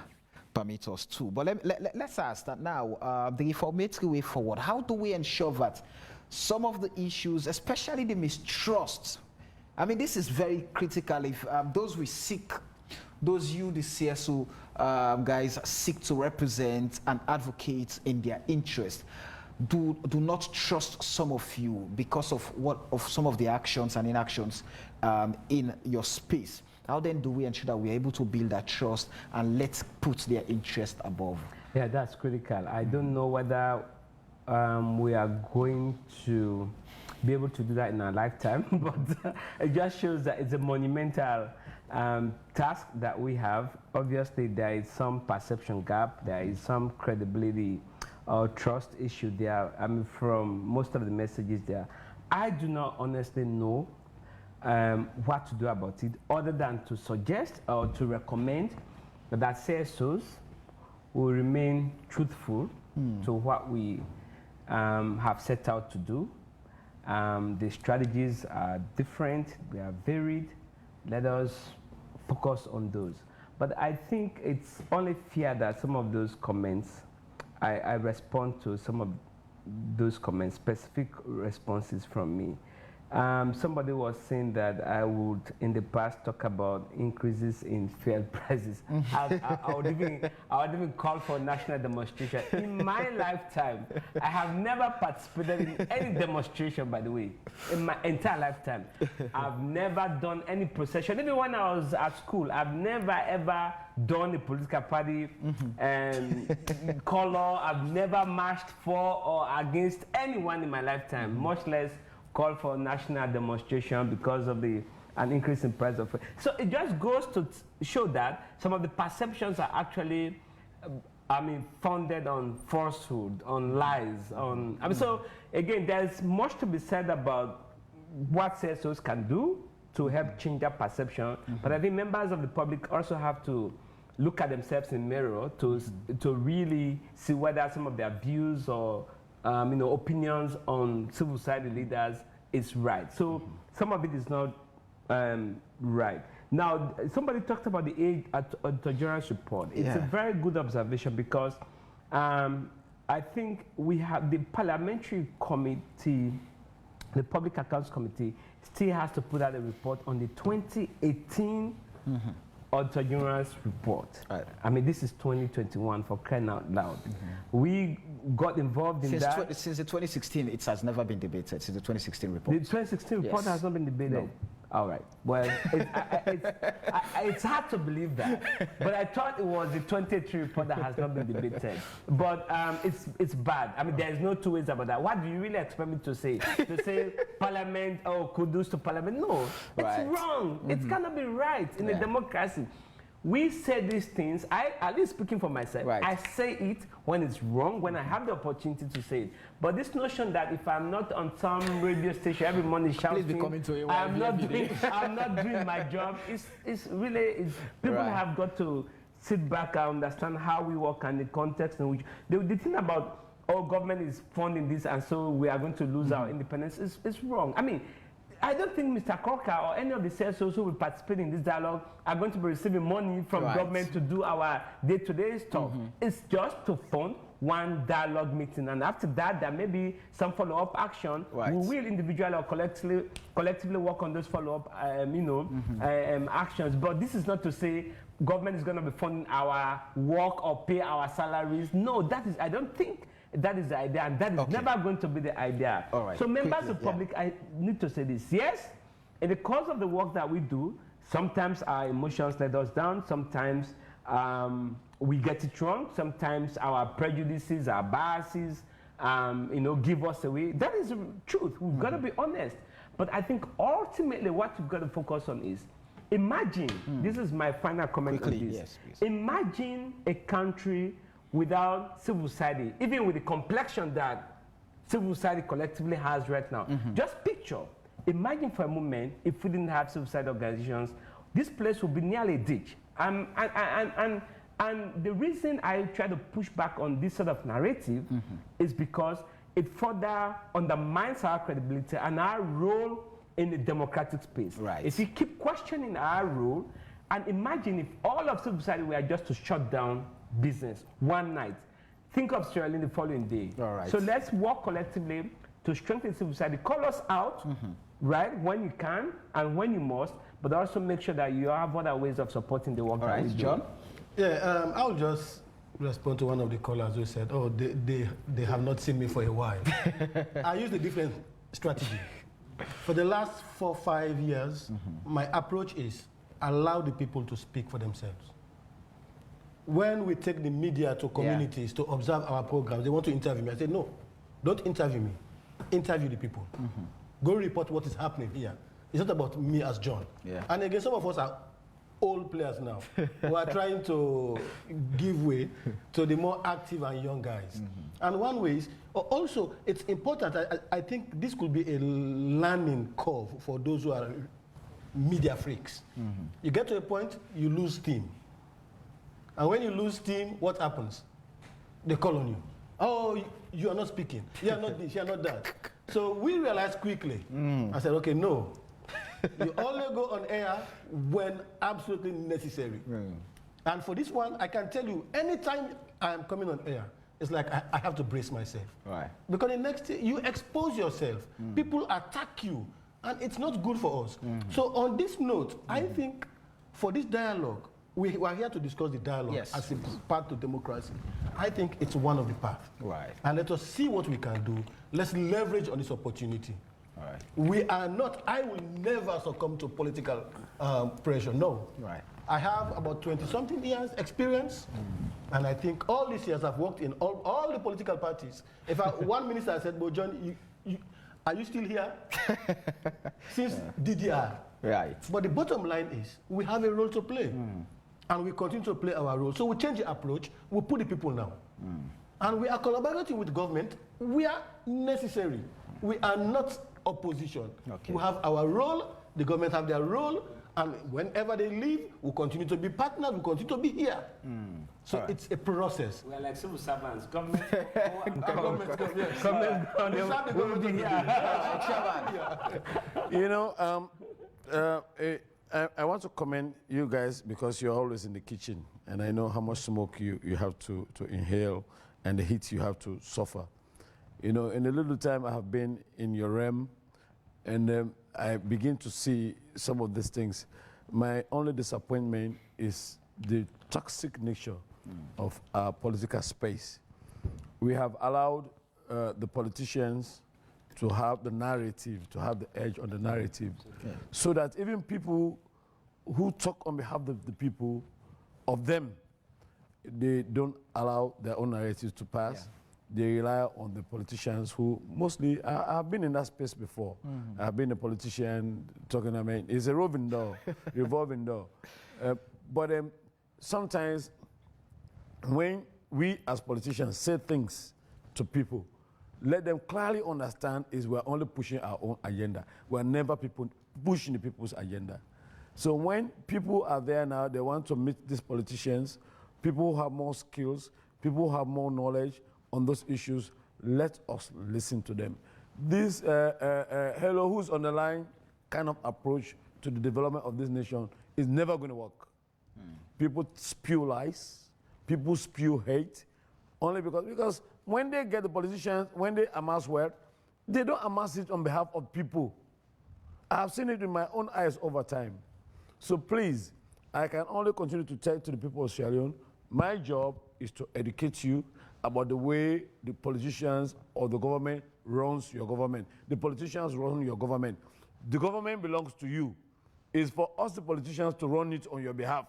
permit us to. But let's ask that now, the reformatory way forward. How do we ensure that some of the issues, especially the mistrust, I mean, this is very critical. If those we seek, those you, the CSO guys, seek to represent and advocate in their interest, do not trust some of you because of some of the actions and inactions in your space. How then do we ensure that we're able to build that trust and let's put their interest above? Yeah, that's critical. I don't know whether we are going to be able to do that in our lifetime, but it just shows that it's a monumental task that we have. Obviously, there is some perception gap, there is some credibility or trust issue there. I mean, from most of the messages there, I do not honestly know what to do about it, other than to suggest or to recommend that CSOs will remain truthful to what we have set out to do. The strategies are different, they are varied. Let us focus on those. But I think it's only fair that some of those comments, I respond to some of those comments, specific responses from me. Somebody was saying that I would, in the past, talk about increases in fuel prices. I would even call for national demonstration. In my lifetime, I have never participated in any demonstration, by the way, in my entire lifetime. I've never done any procession. Even when I was at school, I've never ever done a political party color. I've never marched for or against anyone in my lifetime, much less call for national demonstration because of an increase in price of. So it just goes to show that some of the perceptions are actually, founded on falsehood, on lies, on. So again, there's much to be said about what CSOs can do to help change that perception. But I think members of the public also have to look at themselves in the mirror to really see whether some of their views or opinions on civil society leaders is right. So some of it is not right. Now, somebody talked about the age tolerance report. It's a very good observation because I think we have the parliamentary committee, the Public Accounts Committee, still has to put out a report on the 2018 tolerance report. I mean, this is 2021 for crying out loud. We got involved in that. Since the 2016, it has never been debated, since the 2016 report. The 2016 report has not been debated? No. All right. Well, it's hard to believe that. But I thought it was the 2023 report that has not been debated. But it's bad. I mean, there is no two ways about that. What do you really expect me to say? To say Parliament, kudos to Parliament? No, it's wrong. It cannot be right in a democracy. We say these things, at least speaking for myself, I say it when it's wrong, when I have the opportunity to say it. But this notion that if I'm not on some radio station every morning shouting, I'm not doing my job, people have got to sit back and understand how we work and the context in which, the thing about, government is funding this and so we are going to lose our independence is wrong. I mean, I don't think Mr. Crocker or any of the CSOs who will participate in this dialogue are going to be receiving money from government to do our day-to-day stuff. It's just to fund one dialogue meeting, and after that, there may be some follow-up action. We will individually or collectively work on those follow-up, actions. But this is not to say government is going to be funding our work or pay our salaries. No, I don't think that is the idea, and that is never going to be the idea. So members of the public, I need to say this. Yes, in the course of the work that we do, sometimes our emotions let us down, sometimes we get it wrong, sometimes our prejudices, our biases, give us away. That is the truth. We've got to be honest. But I think ultimately what we've got to focus on is, imagine, this is my final comment on this. Yes, imagine a country without civil society, even with the complexion that civil society collectively has right now. Just picture, imagine for a moment if we didn't have civil society organizations, this place would be nearly a ditch. And the reason I try to push back on this sort of narrative is because it further undermines our credibility and our role in the democratic space. If you keep questioning our role, and imagine if all of civil society were just to shut down business one night. Think of Sierra Leone the following day. So let's work collectively to strengthen civil society. Call us out, when you can and when you must, but also make sure that you have other ways of supporting the work that we do. John? Yeah, I'll just respond to one of the callers who said, they have not seen me for a while. I use a different strategy. For the last 4 or 5 years, my approach is allow the people to speak for themselves. When we take the media to communities to observe our programs, they want to interview me. I say, no, don't interview me. Interview the people. Go report what is happening here. It's not about me as John. And again, some of us are old players now who are trying to give way to the more active and young guys. And one way is, also, it's important, I think this could be a learning curve for those who are media freaks. You get to a point, you lose steam. And when you lose steam, what happens? They call on you. Oh, you are not speaking. You are not this, you are not that. So we realized quickly. I said, okay, no. You only go on air when absolutely necessary. And for this one, I can tell you, anytime I'm coming on air, it's like I have to brace myself. Because the next thing, you expose yourself. People attack you. and it's not good for us. So on this note, I think for this dialogue, we are here to discuss the dialogue as a path to democracy. I think it's one of the paths. Right. And let us see what we can do. Let's leverage on this opportunity. All right. We are not, I will never succumb to political pressure, no. Right. I have about 20-something years experience, and I think all these years I've worked in all the political parties. In fact, one minister said, "But John, are you still here?" Since DDR. Right. But the bottom line is, we have a role to play. And we continue to play our role. So we change the approach, we put the people now. And we are collaborating with government. We are necessary. We are not opposition. Okay. We have our role, the government have their role, and whenever they leave, we continue to be partners, we continue to be here. So it's a process. We are like civil servants, government. You know, I want to commend you guys because you're always in the kitchen, and I know how much smoke you have to inhale and the heat you have to suffer. You know, in a little time I have been in your realm, and I begin to see some of these things. My only disappointment is the toxic nature of our political space. We have allowed the politicians to have the narrative, to have the edge on the narrative, so that even people who talk on behalf of the people, of them, they don't allow their own narratives to pass. They rely on the politicians who mostly, I've been in that space before. I've been a politician talking, I mean, it's a roving door, revolving door. But sometimes when we as politicians say things to people, let them clearly understand is we're only pushing our own agenda. We're never pushing the people's agenda. So when people are there now, they want to meet these politicians, people who have more skills, people who have more knowledge on those issues, let us listen to them. This hello, who's on the line kind of approach to the development of this nation is never going to work. People spew lies, people spew hate, only because when they get the politicians, when they amass wealth, they don't amass it on behalf of people. I have seen it in my own eyes over time. So please, I can only continue to tell to the people of Sierra Leone, my job is to educate you about the way the politicians or the government runs your government. The politicians run your government. The government belongs to you. It's for us, the politicians, to run it on your behalf.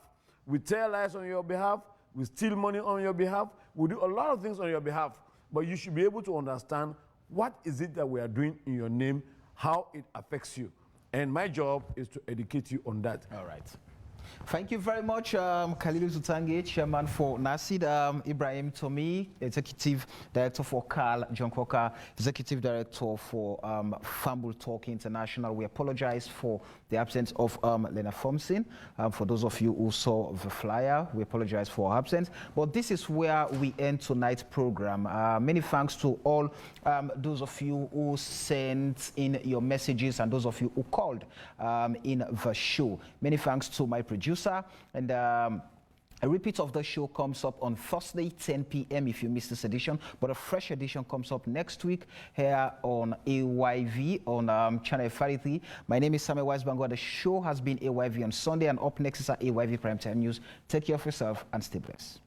We tell lies on your behalf. We steal money on your behalf. We do a lot of things on your behalf. But you should be able to understand what is it that we are doing in your name, how it affects you. And my job is to educate you on that. All right. Thank you very much, Khalilu Zutange, Chairman for NACID, Ibrahim Tomi, Executive Director for Carl John Coker, Executive Director for Fambul Talk International. We apologize for the absence of Lena Thompson. For those of you who saw the flyer, we apologize for our absence. But this is where we end tonight's program. Many thanks to all those of you who sent in your messages and those of you who called in the show. Many thanks to my producer. And a repeat of the show comes up on Thursday, 10 p.m. if you missed this edition. But a fresh edition comes up next week here on AYV on Channel 33. My name is Samuel Weisbango. The show has been AYV on Sunday, and up next is our AYV Primetime News. Take care of yourself and stay blessed.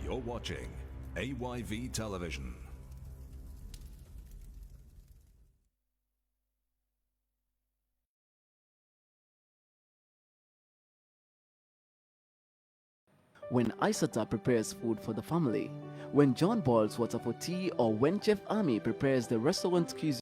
You're watching AYV Television. When Isata prepares food for the family, when John boils water for tea, or when Chef Ami prepares the restaurant cuisine